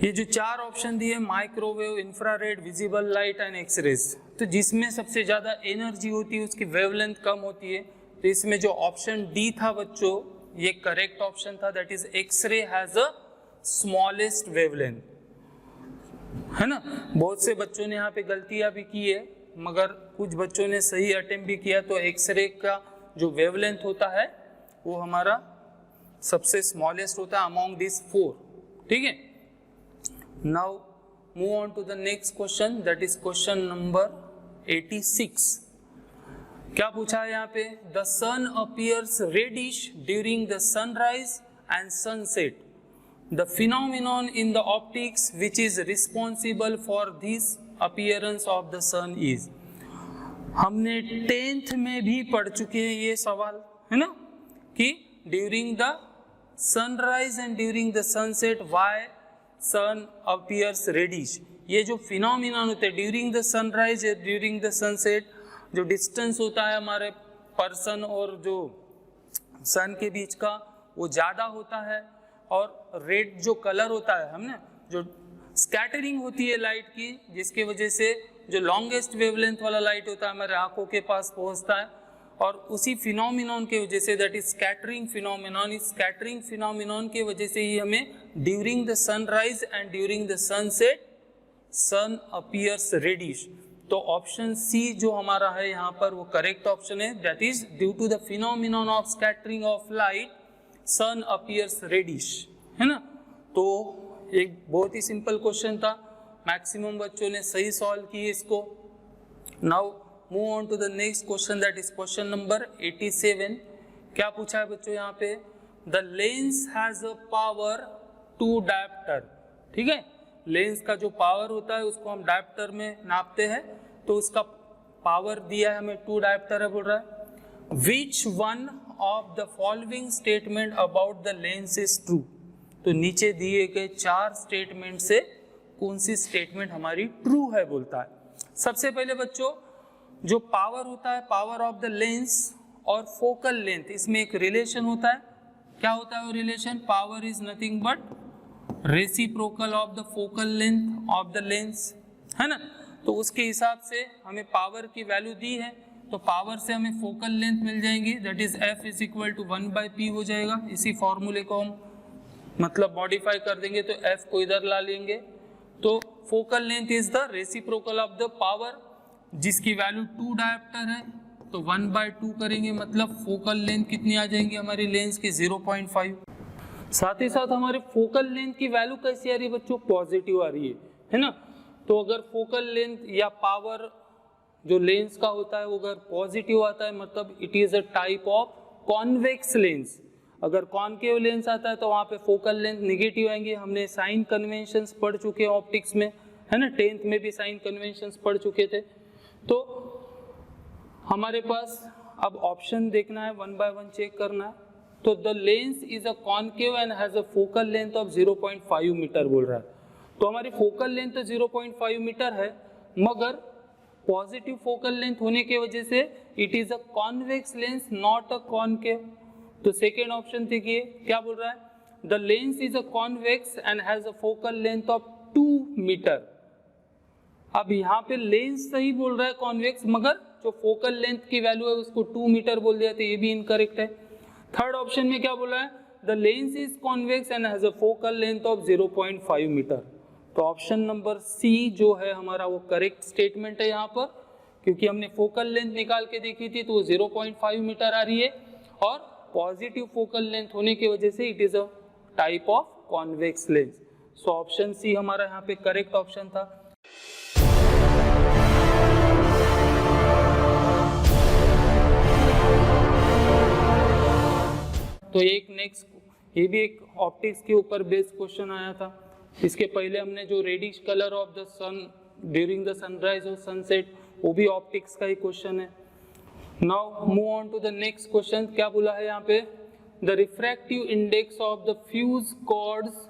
ये जो चार ऑप्शन दिए, microwave, infrared, visible light and X rays, तो जिसमें सबसे ज्यादा एनर्जी होती है उसकी वेवलेंथ कम होती है। तो इसमें जो ऑप्शन डी था बच्चों, ये करेक्ट ऑप्शन था, that is X ray has a smallest wavelength, है ना। बहुत से बच्चों ने यहाँ पे गलतियां भी की है, मगर कुछ बच्चों ने सही अटेम्प्ट भी किया। तो एक्सरे का जो वेवलेंथ होता है वो हमारा सबसे स्मॉलेस्ट होता है अमॉन्ग दिस फोर, ठीक है। Now move on to the next question, that is question number 86. क्या पूछा है यहाँ पे, the sun appears reddish during the sunrise and sunset. The phenomenon in the optics which is responsible for this appearance of the sun is. हमने 10th में भी पढ़ चुके हैं ये सवाल, है ना, कि during the sunrise and during the sunset why sun appears reddish. ये जो फिनोमिनन होते हैं ड्यूरिंग द सनराइज या ड्यूरिंग द सनसेट, जो डिस्टेंस होता है हमारे पर्सन और जो सन के बीच का वो ज़्यादा होता है, और रेड जो कलर होता है हमने जो स्कैटरिंग होती है लाइट की, जिसके वजह से जो लॉन्गेस्ट वेवलेंथ वाला लाइट होता है हमारे आंखों के पास पहुंचता है, और उसी फिनोमिनन के वजह से, दैट इज स्कैटरिंग फिनोमिनन, इस स्कैटरिंग फिनोमिनन के वजह से ही हमें during the sunrise and during the sunset sun appears reddish. तो ऑप्शन सी जो हमारा है यहाँ पर वो करेक्ट ऑप्शन है, that is due to the phenomenon of scattering of light sun appears reddish, है ना। तो एक बहुत ही सिंपल क्वेश्चन था, मैक्सिमम बच्चों ने सही सॉल्व किए इसको। Now move on to the next question, that is question number 87। क्या पूछा है बच्चों यहाँ पे, the lens has a power two dioptre, ठीक है। लेंस का जो पावर होता है उसको हम डायप्टर में नापते हैं, तो उसका पावर दिया है हमें 2 डायप्टर है, बोल रहा है which one of the following statement about the lens is true. तो नीचे दिए गए 4 स्टेटमेंट से कौन सी स्टेटमेंट हमारी ट्रू है बोलता है। सबसे पहले बच्चों जो पावर होता है, पावर ऑफ द लेंस और फोकल लेंथ, इसमें एक रिलेशन होता है। क्या होता है वो relation, power is nothing but reciprocal of the focal length of the lens, है ना। तो उसके हिसाब से हमें पावर की वैल्यू दी है, तो पावर से हमें फोकल लेंथ मिल जाएंगी, that is F is equal to 1/P हो जाएगा। इसी फॉर्मूले को हम मतलब मॉडिफाई कर देंगे, तो F को इधर ला लेंगे, तो focal length is the reciprocal of the power, जिसकी वैल्यू 2 डायप्टर है, तो 1/2 करेंगे, मतलब फोकल लेंथ कितनी आ जाएंगी हमारी लेंस की 0.5। साथ ही साथ हमारे फोकल लेंथ की वैल्यू कैसी आ रही है बच्चों, पॉजिटिव आ रही है ना। तो अगर फोकल लेंथ या पावर जो लेंस का होता है वो अगर पॉजिटिव आता है, मतलब it is a type of convex lens. अगर कॉनकेव लेंस आता है तो वहाँ पे फोकल लेंथ निगेटिव आएंगे। हमने साइन कन्वेंशंस पढ़ चुके हैं ऑप्टिक्स में, है ना, 10th में भी साइन कन्वेंशंस पढ़ चुके थे। तो हमारे पास अब ऑप्शन देखना है, 1 by 1 चेक करना है। तो the lens is a concave and has a focal length of 0.5 metre बोल रहा है। तो हमारी फोकल लेंथ तो 0.5 मीटर है, मगर पॉजिटिव फोकल लेंथ होने की वजह से it is a convex lens not a concave. तो सेकेंड ऑप्शन देखिए क्या बोल रहा है, the lens is a convex and has a focal length of 2 metre. अब यहाँ पे लेंस सही बोल रहा है कॉन्वेक्स, मगर जो फोकल लेंथ की वैल्यू है उसको 2 मीटर बोल दिया, तो ये भी इनकरेक्ट है। थर्ड ऑप्शन में क्या बोला है, the lens is convex and has a focal length of 0.5 metre. तो ऑप्शन नंबर सी जो है हमारा वो करेक्ट स्टेटमेंट है यहाँ पर, क्योंकि हमने फोकल लेंथ निकाल के देखी थी तो वो 0.5 मीटर आ रही है, और पॉजिटिव फोकल लेंथ होने की वजह से it is a type of convex lens. So option C हमारा यहाँ पे करेक्ट ऑप्शन था। तो एक नेक्स्ट, ये भी एक ऑप्टिक्स के ऊपर बेस्ड क्वेश्चन आया था। इसके पहले हमने जो reddish colour of the sun during the sunrise और सनसेट, वो भी ऑप्टिक्स का ही क्वेश्चन है। Now move on to the next question. क्या बोला है यहाँ पे, the refractive index of the fused quartz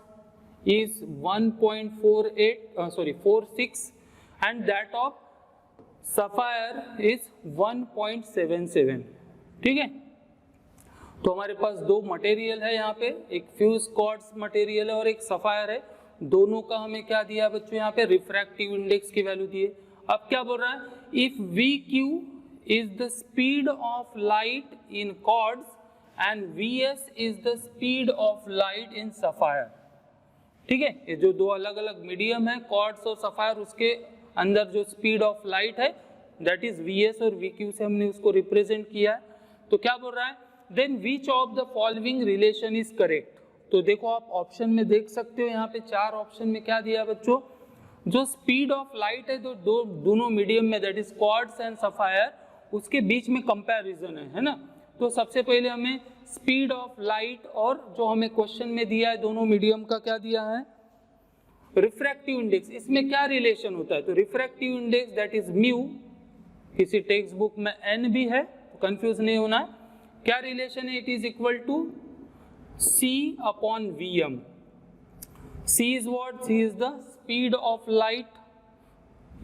is 46 and that of sapphire is 1.77। ठीक है, तो हमारे पास दो मटेरियल है यहाँ पे, एक फ्यूज क्वार्ट्ज मटेरियल है और एक सफायर है। दोनों का हमें क्या दिया बच्चों, यहाँ पे रिफ्रैक्टिव इंडेक्स की वैल्यू दी है। अब क्या बोल रहा है, if VQ is the speed of light in quartz and VS is the speed of light in sapphire. ठीक है, ये जो दो अलग अलग मीडियम है क्वार्ट्ज और सफायर, उसके अंदर जो स्पीड ऑफ लाइट है दैट इज VS और VQ से हमने उसको रिप्रेजेंट किया है। तो क्या बोल रहा है, then which of the following relation is correct. तो देखो आप ऑप्शन में देख सकते हो, यहाँ पे चार ऑप्शन में क्या दिया बच्चों, जो स्पीड ऑफ लाइट है तो दोनों मीडियम में that is quartz and sapphire, उसके बीच में कंपैरिजन है ना। तो सबसे पहले हमें स्पीड ऑफ लाइट और जो हमें क्वेश्चन में दिया है दोनों मीडियम का क्या दिया है, रिफ्रैक्टिव इंडेक्स, इसमें क्या रिलेशन होता है। तो refractive index that is mu, किसी टेक्स्ट बुक में n भी है, कंफ्यूज नहीं होना है। क्या रिलेशन है, it is equal to C upon Vm। C is what, C is the speed of light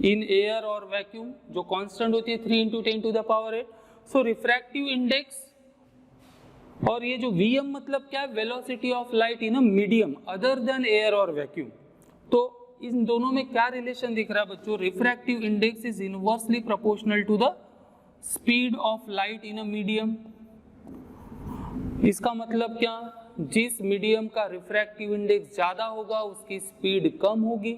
in air और वैक्यूम, जो कांस्टेंट होती है 3 × 10⁸। सो रिफ्रैक्टिव इंडेक्स, और ये जो Vm मतलब क्या है, velocity of light in a medium other than air और वैक्यूम। तो इन दोनों में क्या रिलेशन दिख रहा है बच्चों, refractive index is inversely proportional to the speed of light in a medium. इसका मतलब क्या, जिस मीडियम का रिफ्रैक्टिव इंडेक्स ज्यादा होगा उसकी स्पीड कम होगी,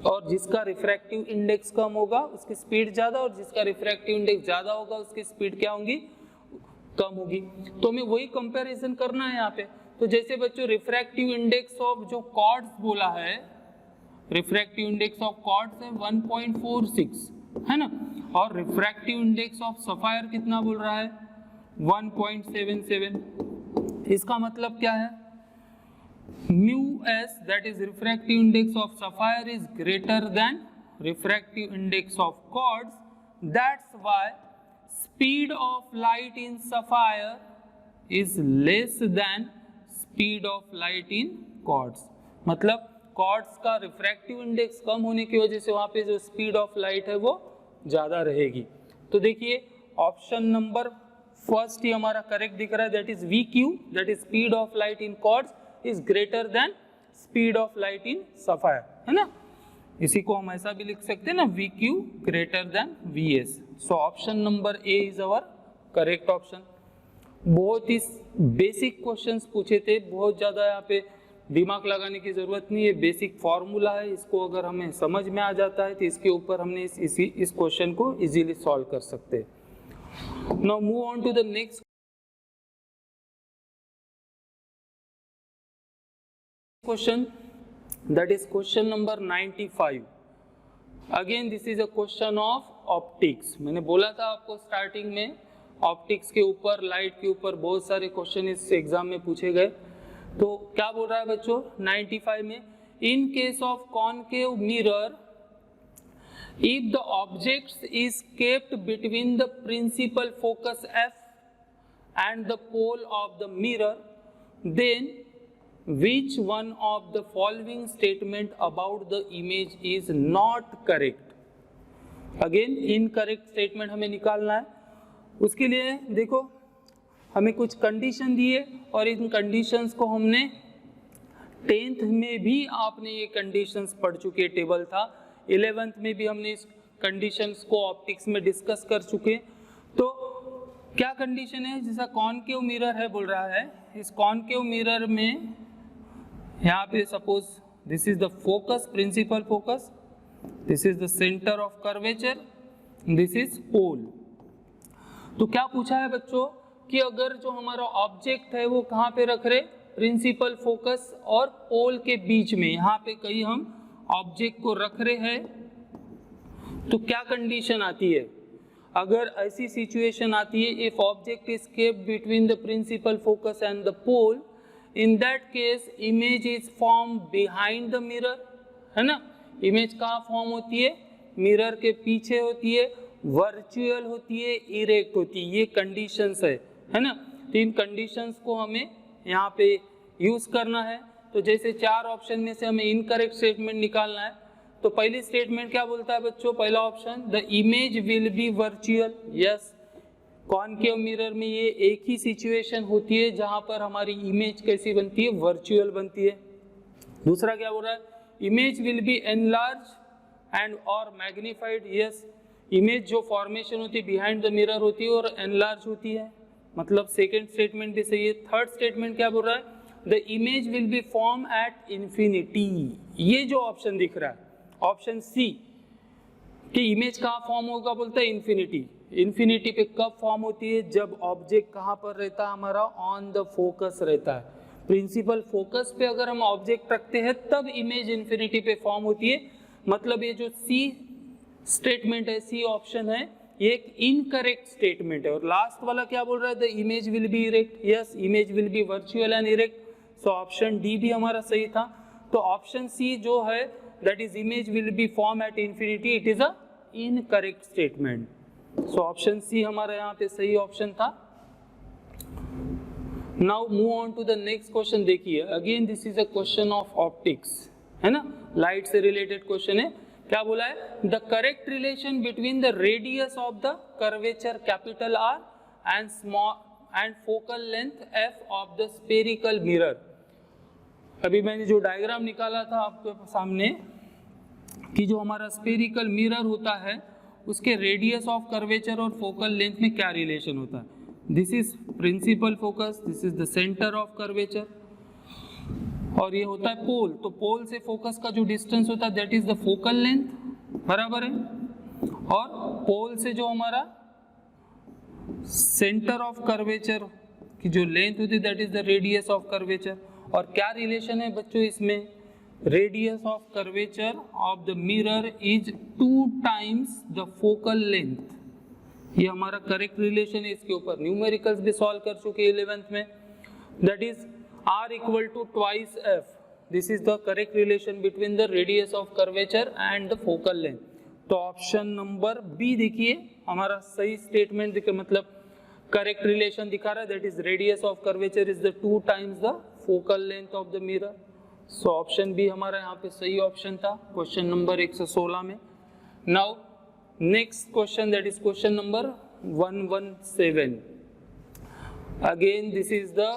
और जिसका रिफ्रैक्टिव इंडेक्स कम होगा उसकी स्पीड ज्यादा, और जिसका रिफ्रैक्टिव इंडेक्स ज्यादा होगा उसकी स्पीड क्या होगी, कम होगी। तो हमें वही कंपैरिजन करना है यहाँ पे। तो जैसे बच्चों रिफ्रैक्टिव इंडेक्स ऑफ जो क्वार्ट्ज बोला है, रिफ्रैक्टिव इंडेक्स ऑफ क्वार्ट्ज है 1.46 है ना, और रिफ्रैक्टिव इंडेक्स ऑफ सफायर कितना बोल रहा है 1.77। इसका मतलब क्या है, mu S that is refractive index of sapphire is greater than refractive index of quartz, that's why speed of light in sapphire is less than speed of light in quartz. मतलब quartz का refractive index कम होने की वजह से वहां पे जो speed of light है वो ज्यादा रहेगी। तो देखिए ऑप्शन नंबर फर्स्ट ही हमारा करेक्ट दिख रहा है, that is VQ that is speed of light in quartz is greater than speed of light in sapphire, है ना। इसी को हम ऐसा भी लिख सकते हैं ना, VQ greater than VS। So option number A is our correct option. बहुत ही बेसिक क्वेश्चंस पूछे थे, बहुत ज्यादा यहाँ पे दिमाग लगाने की जरूरत नहीं है, बेसिक फॉर्मूला है, इसको अगर हमें समझ में आ जाता है तो इसके ऊपर हमने इस क्वेश्चन को इजीली सॉल्व कर सकते हैं। Now move on to the next question, that is question number 95। again this is a question of optics। मैंने बोला था आपको स्टार्टिंग में ऑप्टिक्स के ऊपर, लाइट के ऊपर बहुत सारे क्वेश्चन इस एग्जाम में पूछे गए। तो क्या बोल रहा है बच्चों 95 में, in case of concave mirror if the object is kept between the principal focus F and the pole of the mirror, then which one of the following statement about the image is not correct। Again incorrect statement हमें निकालना है। उसके लिए देखो हमें कुछ condition दिए और इन कंडीशंस को हमने 10th में भी आपने ये कंडीशंस पढ़ चुके, टेबल था। 11th में भी हमने इस कंडीशंस को ऑप्टिक्स में डिस्कस कर चुके। तो क्या कंडीशन है, जैसा कॉनकेव मिरर है बोल रहा है, इस कॉनकेव मिरर में यहाँ पे suppose this is the focus, principal focus, this is the centre of curvature, this is pole. तो क्या पूछा है बच्चों कि अगर जो हमारा ऑब्जेक्ट है वो कहाँ पे रख रहे, प्रिंसिपल फोकस और पोल के बीच में, यहाँ पे कहीं हम ऑब्जेक्ट को रख रहे हैं, तो क्या कंडीशन आती है। अगर ऐसी सिचुएशन आती है, if object is kept between the principal focus and the pole, in that case image is form behind the mirror, है ना। इमेज कहाँ फॉर्म होती है, मिरर के पीछे होती है, वर्चुअल होती है, इरेक्ट होती है। ये कंडीशंस है ना। तो इन कंडीशंस को हमें यहाँ पे यूज करना है। तो जैसे 4 ऑप्शन में से हमें इनकरेक्ट स्टेटमेंट निकालना है, तो पहली स्टेटमेंट क्या बोलता है बच्चों, पहला option the image will be virtual. Yes, concave mirror में ये एक ही सिचुएशन होती है जहां पर हमारी इमेज कैसी बनती है, वर्चुअल बनती है। दूसरा क्या बोल रहा है, image will B enlarge and और मैग्नीफाइड। यस, इमेज जो फॉर्मेशन होती है बिहाइंड द मिरर होती है और एनलार्ज होती है, मतलब सेकेंड स्टेटमेंट भी सही है। थर्ड स्टेटमेंट क्या बोल रहा है, the image will be form at infinity. ये जो ऑप्शन दिख रहा है ऑप्शन सी कि इमेज कहाँ फॉर्म होगा, बोलता है इन्फिनिटी। इन्फिनिटी पे कब फॉर्म होती है, जब ऑब्जेक्ट कहाँ पर रहता है हमारा, ऑन द फोकस रहता है। प्रिंसिपल फोकस पे अगर हम ऑब्जेक्ट रखते हैं तब इमेज इन्फिनिटी पे फॉर्म होती है। मतलब ये जो सी स्टेटमेंट है, सी ऑप्शन है, ये एक इनकरेक्ट स्टेटमेंट है। और लास्ट वाला क्या बोल रहा है, the image will be erect. Yes, image will be virtual and erect. So option D भी हमारा सही था। तो ऑप्शन सी जो है that is image will be form at infinity, it is a incorrect statement. So option C हमारा यहाँ पे सही ऑप्शन था। Now move on to the next question. देखिए again this is a question of optics, है ना, light से related question है। क्या बोला है, the correct relation between the radius of the curvature capital R and small and focal length F of the spherical mirror. अभी मैंने जो डायग्राम निकाला था आपके सामने कि जो हमारा स्फेरिकल मिरर होता है उसके रेडियस ऑफ कर्वेचर और फोकल लेंथ में क्या रिलेशन होता है। This is principal focus, this is the centre of curvature, और ये होता है पोल। तो पोल से फोकस का जो डिस्टेंस होता है that is the focal length, बराबर है। और पोल से जो हमारा सेंटर ऑफ कर्वेचर की जो लेंथ होती है that is the radius of curvature. और क्या रिलेशन है बच्चों इसमें, radius of curvature of the mirror is 2 times the focal length. ये हमारा करेक्ट रिलेशन है। इसके ऊपर न्यूमेरिकल्स भी सॉल्व कर चुके हैं 11th में। That is R equal to twice F. This is the correct relation between the radius of curvature and the focal length. तो ऑप्शन नंबर बी देखिए हमारा सही स्टेटमेंट दिखे, मतलब करेक्ट रिलेशन दिखा रहा है, that is radius of curvature is the 2 times the focal length of the mirror. So option B हमारा यहाँ पे सही ऑप्शन था क्वेश्चन नंबर 116 में। Now next question that is question number 117। Again this is the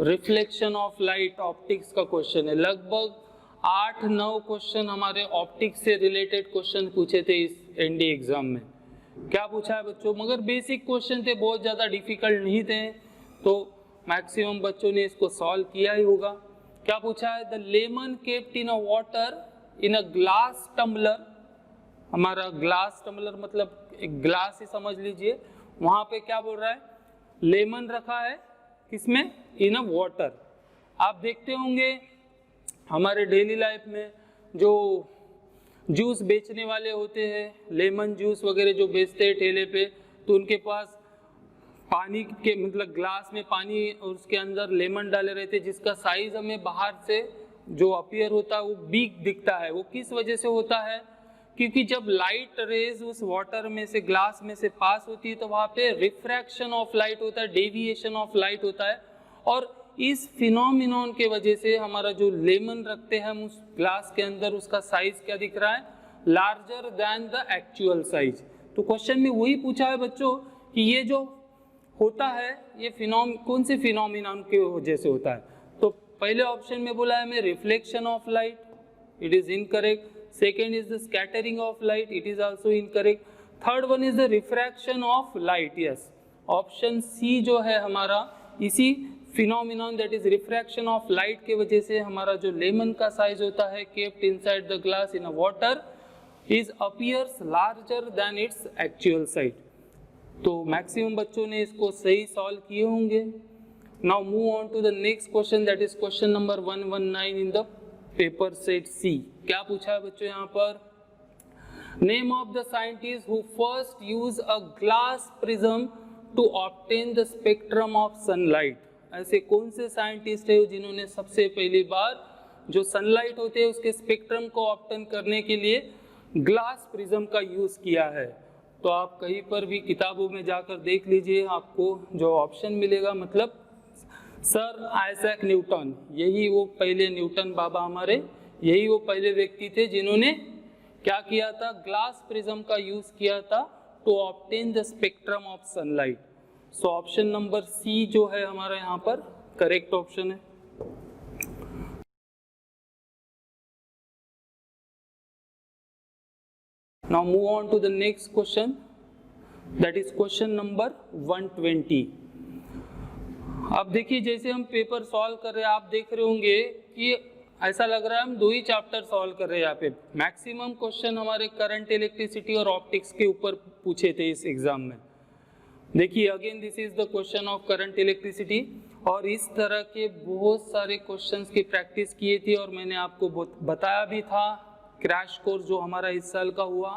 reflection of light, optics का question है। लगभग 8-9 question हमारे ऑप्टिक्स से रिलेटेड क्वेश्चन पूछे थे इस एनडी एग्जाम में। क्या पूछा है बच्चों, मगर बेसिक क्वेश्चन थे, बहुत ज़्यादा डिफिकल्ट नहीं थे, तो मैक्सिमम बच्चों ने इसको सॉल्व किया ही होगा। क्या पूछा है, the lemon kept in a water in a glass tumbler. हमारा ग्लास टम्बलर मतलब एक ग्लास ही समझ लीजिए। वहाँ पे क्या बोल रहा है, लेमन रखा है किसमें, इन अ वाटर। आप देखते होंगे हमारे डेली लाइफ में जो जूस बेचने वाले होते हैं, लेमन जूस वगैरह जो बेचते हैं ठेले पे, तो उनके पास पानी के मतलब ग्लास में पानी और उसके अंदर लेमन डाले रहते हैं, जिसका साइज हमें बाहर से जो अपीयर होता है वो बिग दिखता है। वो किस वजह से होता है, क्योंकि जब लाइट रेज उस वाटर में से ग्लास में से पास होती है तो वहाँ पे रिफ्रैक्शन ऑफ लाइट होता है, डेविएशन ऑफ लाइट होता है। और इस फिनोमिनॉन के वजह से हमारा जो लेमन रखते हैं हम उस ग्लास के अंदर, उसका साइज क्या दिख रहा है, larger than the actual size. तो क्वेश्चन में वही पूछा है बच्चों कि ये जो होता है ये कौन से फिनोमिनॉन की वजह से होता है। तो पहले ऑप्शन में बोला है हमें reflection of light, it is incorrect. Second is the scattering of light, it is also incorrect. Third one is the refraction of light, yes. Option C जो है हमारा इसी phenomenon that is refraction of light के वजह से हमारा जो lemon का साइज होता है kept inside the glass in a water is appears larger than its actual size. तो मैक्सिमम बच्चों ने इसको सही सॉल्व किए होंगे। Now move on to the next question, that is question number 119 in the paper set C. क्या पूछा है बच्चों यहाँ पर, name of the scientist who first use a glass prism to obtain the spectrum of sunlight. ऐसे कौन से scientist है जिन्होंने सबसे पहली बार जो सनलाइट होते हैं उसके स्पेक्ट्रम को ऑब्टेन करने के लिए ग्लास प्रिज्म का यूज किया है। तो आप कहीं पर भी किताबों में जाकर देख लीजिए, आपको जो ऑप्शन मिलेगा मतलब सर आइजैक न्यूटन, यही वो पहले न्यूटन बाबा हमारे, यही वो पहले व्यक्ति थे जिन्होंने क्या किया था, ग्लास प्रिज्म का यूज किया था to obtain the spectrum of sunlight. So option number C जो है हमारा यहाँ पर करेक्ट ऑप्शन है। Now move on to the next question, that is question number 120। अब देखिए जैसे हम पेपर सॉल्व कर रहे हैं, आप देख रहे होंगे कि ऐसा लग रहा है हम 2 ही चैप्टर सॉल्व कर रहे हैं। यहाँ पे मैक्सिमम क्वेश्चन हमारे करंट इलेक्ट्रिसिटी और ऑप्टिक्स के ऊपर पूछे थे इस एग्जाम में। देखिए again this is the question of current electricity, और इस तरह के बहुत सारे क्वेश्चंस की प्रैक्टिस किए थे और मैंने आपको बताया भी था क्रैश कोर्स जो हमारा इस साल का हुआ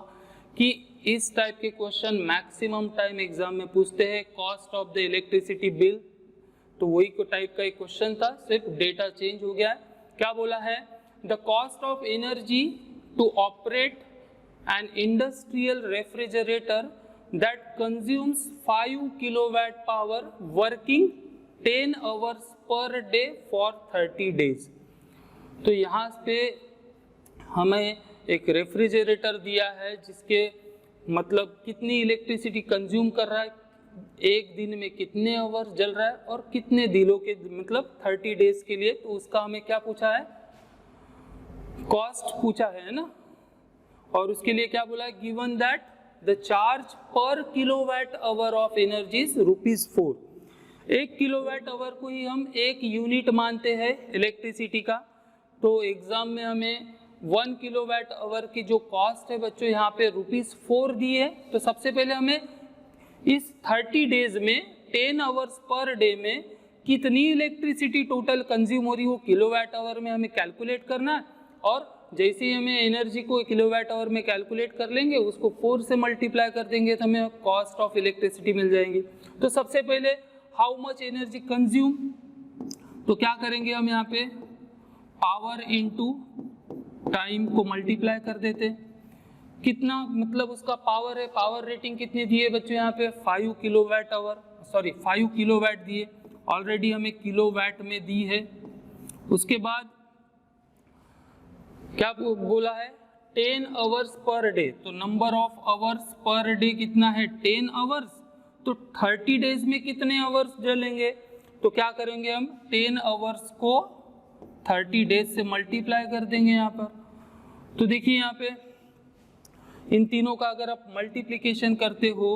कि इस टाइप के क्वेश्चन मैक्सिमम टाइम एग्जाम में पूछते हैं। Cost of the electricity bill, तो वही को टाइप का एक क्वेश्चन था, सिर्फ डेटा चेंज हो गया है। क्या बोला है, the cost of energy to operate an industrial refrigerator that consumes 5 kilowatt power working 10 hours per day for 30 days. तो यहाँ पे हमें एक रेफ्रिजरेटर दिया है जिसके मतलब कितनी इलेक्ट्रिसिटी कंज्यूम कर रहा है, एक दिन में कितने आवर्स जल रहा है और कितने दिनों के मतलब 30 डेज के लिए। तो उसका हमें क्या पूछा है, कॉस्ट पूछा है ना, और उसके लिए क्या बोला है, गिवन दैट द चार्ज पर kilowatt hour of energy is ₹4। 1 kilowatt hour को ही हम एक यूनिट मानते हैं इलेक्ट्रिसिटी का। तो एग्जाम में हमें 1 किलोवाट आवर की जो कॉस्ट है बच्चों यहाँ पे ₹4 दी है। तो सबसे पहले हमें इस 30 डेज में 10 आवर्स पर डे में कितनी इलेक्ट्रिसिटी टोटल कंज्यूम हो रही हो किलोवाट आवर में हमें कैलकुलेट करना है, और जैसे ही हमें एनर्जी को किलोवाट आवर में कैलकुलेट कर लेंगे उसको 4 से मल्टीप्लाई कर देंगे तो हमें कॉस्ट ऑफ इलेक्ट्रिसिटी मिल जाएंगी। तो सबसे पहले हाउ मच एनर्जी कंज्यूम, तो क्या करेंगे हम यहाँ पे पावर इनटू टाइम को मल्टीप्लाई कर देते हैं। कितना मतलब उसका पावर है, पावर रेटिंग कितनी दी है बच्चों यहाँ पे 5 किलोवाट आवर, सॉरी 5 किलोवाट दिए, ऑलरेडी हमें किलोवाट में दी है। उसके बाद क्या बोला है 10 आवर्स पर डे, तो number of hours per day कितना है 10 आवर्स, तो 30 डेज में कितने आवर्स जलेंगे, तो क्या करेंगे हम 10 आवर्स को 30 डेज से मल्टीप्लाई कर देंगे यहाँ पर। तो देखिए यहाँ पे इन तीनों का अगर आप मल्टीप्लिकेशन करते हो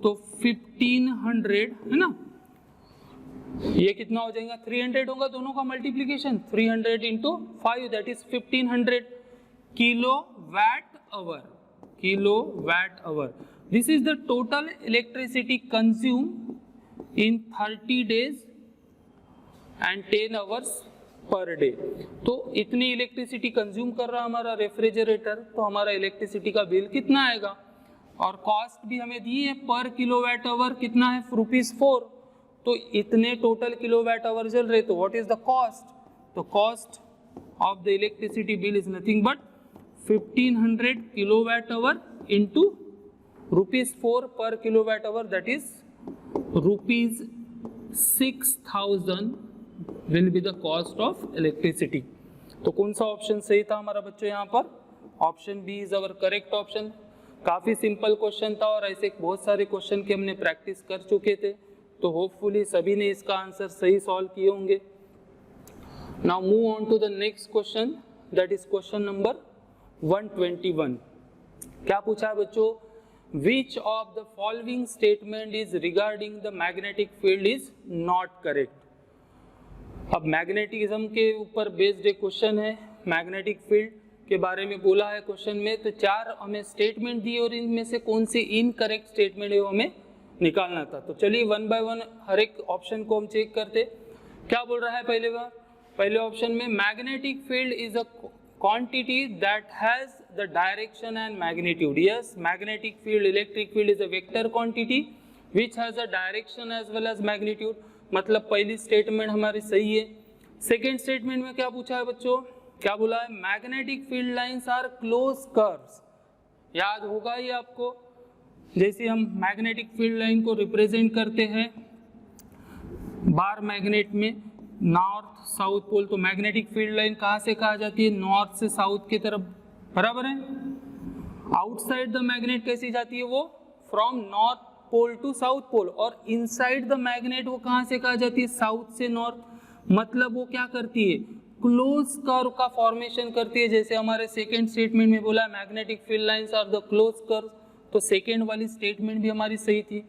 तो 1500 है ना, ये कितना हो जाएगा 300 होगा दोनों का multiplication, 300 into 5 that is 1500 kilowatt hour, kilowatt hour. This is the total electricity consume in 30 days and 10 hours per day. तो इतनी इलेक्ट्रिसिटी कंज्यूम कर रहा हमारा रेफ्रिजरेटर, तो हमारा इलेक्ट्रिसिटी का बिल कितना आएगा, और कॉस्ट भी हमें दी है पर किलोवाट आवर कितना है ₹4। तो इतने टोटल किलोवाट आवर जल रहे, तो व्हाट इज द कॉस्ट, तो cost of the electricity bill is nothing but 1500 kilowatt hour into ₹4 पर kilowatt hour, that is ₹6000 will be the cost of electricity. तो कौन सा ऑप्शन सही था हमारा बच्चों यहाँ पर, option B is our correct option. काफ़ी सिंपल क्वेश्चन था और ऐसे बहुत सारे क्वेश्चन की हमने प्रैक्टिस कर चुके थे, तो होपफुली सभी ने इसका आंसर सही सॉल्व किए होंगे। Now move on to the next question, that is question number 121। क्या पूछा है बच्चों, which of the following statement is regarding the magnetic field is not correct. अब मैग्नेटिज्म के ऊपर बेस्ड एक क्वेश्चन है, मैग्नेटिक फील्ड के बारे में बोला है क्वेश्चन में, तो 4 हमें स्टेटमेंट दी और इनमें से कौन सी इनकरेक्ट स्टेटमेंट है वो हमें निकालना था। तो चलिए 1 बाय 1 हर एक ऑप्शन को हम चेक करते। क्या बोल रहा है पहले ऑप्शन में, magnetic field is a quantity that has the direction and magnitude. Yes, magnetic field, electric field is a vector quantity which has a direction as well as magnitude. मतलब पहली स्टेटमेंट हमारी सही है। सेकेंड स्टेटमेंट में क्या पूछा है बच्चों, क्या बोला है, magnetic field lines are close curves. याद होगा ये आपको, जैसे हम मैग्नेटिक फील्ड लाइन को रिप्रेजेंट करते हैं बार मैग्नेट में, नॉर्थ साउथ पोल, तो मैग्नेटिक फील्ड लाइन कहाँ से कहा जाती है, नॉर्थ से साउथ की तरफ, बराबर है। आउटसाइड द मैग्नेट कैसी जाती है, वो from north pole to south pole, और इनसाइड द मैग्नेट वो कहाँ से कहा जाती है, साउथ से नॉर्थ। मतलब वो क्या करती है, क्लोज कर्व का फॉर्मेशन करती है। जैसे हमारे सेकेंड स्टेटमेंट में बोला magnetic field lines are the close curve, तो सेकेंड वाली स्टेटमेंट भी हमारी सही थी।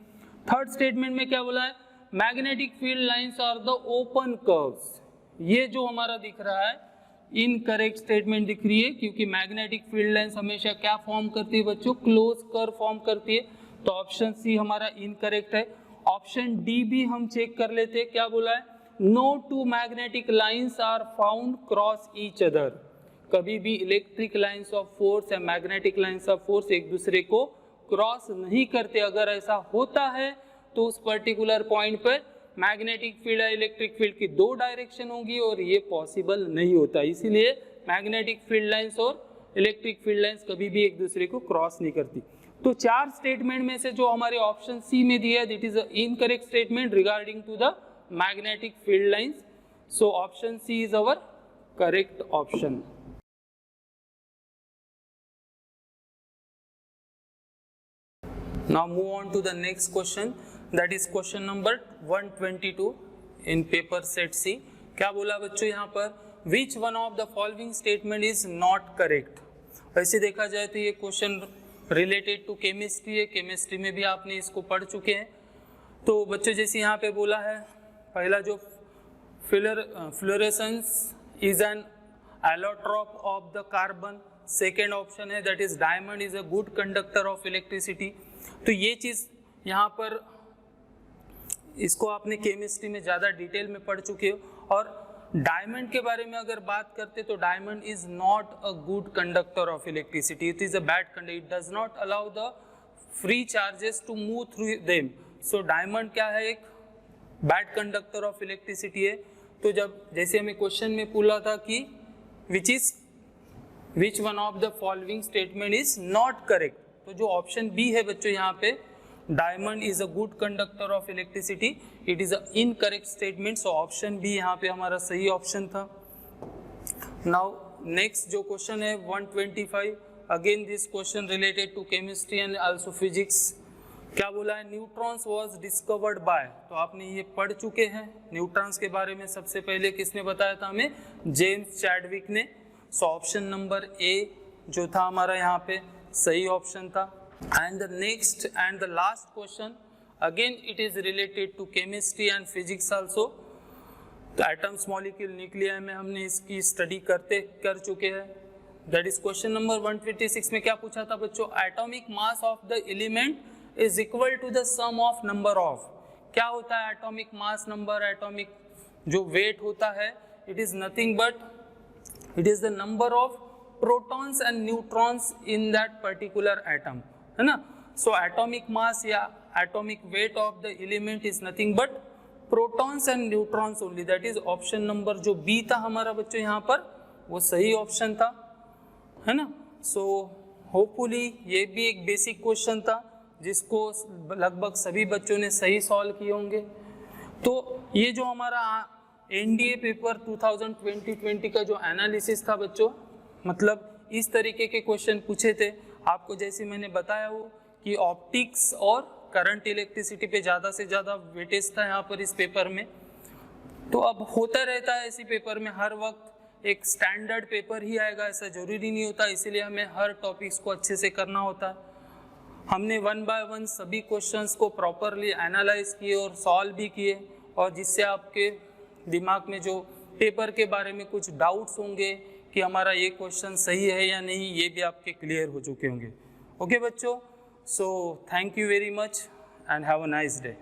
थर्ड स्टेटमेंट में क्या बोला है, magnetic field lines are the open curves. ये जो हमारा दिख रहा है इनकरेक्ट स्टेटमेंट दिख रही है, क्योंकि मैग्नेटिक फील्ड लाइंस हमेशा क्या फॉर्म करती है बच्चों, क्लोज कर्व फॉर्म करती है। तो ऑप्शन सी हमारा इनकरेक्ट है। ऑप्शन डी भी हम चेक कर लेते हैं, क्या बोला है, no two magnetic lines are found cross each other. कभी भी इलेक्ट्रिक लाइंस ऑफ फोर्स या मैग्नेटिक लाइंस ऑफ फोर्स एक दूसरे को क्रॉस नहीं करते। अगर ऐसा होता है तो उस पर्टिकुलर पॉइंट पर मैग्नेटिक फील्ड या इलेक्ट्रिक फील्ड की दो डायरेक्शन होगी, और ये पॉसिबल नहीं होता। इसीलिए मैग्नेटिक फील्ड लाइंस और इलेक्ट्रिक फील्ड लाइंस कभी भी एक दूसरे को क्रॉस नहीं करती। तो चार स्टेटमेंट में से जो हमारे ऑप्शन सी में दिया है, that is incorrect statement regarding to the magnetic field lines. So option C is our correct option. Now move on to the next question, that is question number 122 in paper set C. क्या बोला बच्चों यहाँ पर, which one of the following statement is not correct। वैसे देखा जाए तो ये क्वेश्चन रिलेटेड टू केमिस्ट्री है, केमिस्ट्री में भी आपने इसको पढ़ चुके हैं। तो बच्चों जैसे यहाँ पे बोला है, पहला जो fluorescence is an allotrope of the carbon, second option है that is diamond is a good conductor of electricity. तो ये चीज़ यहाँ पर इसको आपने केमिस्ट्री में ज़्यादा डिटेल में पढ़ चुके हो। और डायमंड के बारे में अगर बात करते तो diamond is not a good conductor of electricity, it is a bad conductor, it does not allow the free charges to move through them. So diamond क्या है, एक बैड कंडक्टर ऑफ इलेक्ट्रिसिटी है। तो जब जैसे हमें क्वेश्चन में पूछा था कि which one of the following statement is not correct, तो जो ऑप्शन बी है बच्चों यहाँ पे, diamond is a good conductor of electricity, it is a incorrect statement. So option B यहाँ पे हमारा सही ऑप्शन था। नाउ नेक्स्ट जो क्वेश्चन है 125, again this question related to chemistry and also physics. क्या बोला है, न्यूट्रॉन्स वाज डिस्कवर्ड बाय, तो आपने ये पढ़ चुके हैं। न्यूट्रॉन्स के बारे में सबसे पहले किसने बताया था हमें, जेम्स चैडविक ने। सो ऑप्शन नंबर ए जो था हमारा यहाँ पे सही ऑप्शन था। And the next and the last question, again it is related to chemistry and physics also. तो एटम्स, मॉलिक्यूल, न्यूक्लियर में हमने इसकी स्टडी कर चुके हैं। दैट इज क्वेश्चन नंबर 126 में क्या पूछा था बच्चों, atomic mass of the element is equal to the sum of number of. क्या होता है एटॉमिक मास नंबर, एटॉमिक जो वेट होता है, it is nothing but it is the number of protons and neutrons in that particular atom, है ना। So atomic mass या atomic weight of the element is nothing but protons and neutrons only. That is option number जो B था हमारा बच्चों यहाँ पर, वो सही ऑप्शन था, है ना। सो होपफुली ये भी एक बेसिक क्वेश्चन था जिसको लगभग सभी बच्चों ने सही सॉल्व किए होंगे। तो ये जो हमारा एनडीए पेपर 2020 का जो एनालिसिस था बच्चों, मतलब इस तरीके के क्वेश्चन पूछे थे आपको। जैसे मैंने बताया हो कि ऑप्टिक्स और करंट इलेक्ट्रिसिटी पे ज़्यादा से ज़्यादा वेटेज था यहाँ पर इस पेपर में। तो अब होता रहता है इसी पेपर में, हर वक्त एक स्टैंडर्ड पेपर ही आएगा ऐसा ज़रूरी नहीं होता, इसीलिए हमें हर टॉपिक्स को अच्छे से करना होता है। हमने 1 बाय 1 सभी क्वेश्चंस को प्रॉपरली एनालाइज किए और सॉल्व भी किए, और जिससे आपके दिमाग में जो पेपर के बारे में कुछ डाउट्स होंगे कि हमारा ये क्वेश्चन सही है या नहीं, ये भी आपके क्लियर हो चुके होंगे। ओके बच्चों, so thank you very much and have a nice day.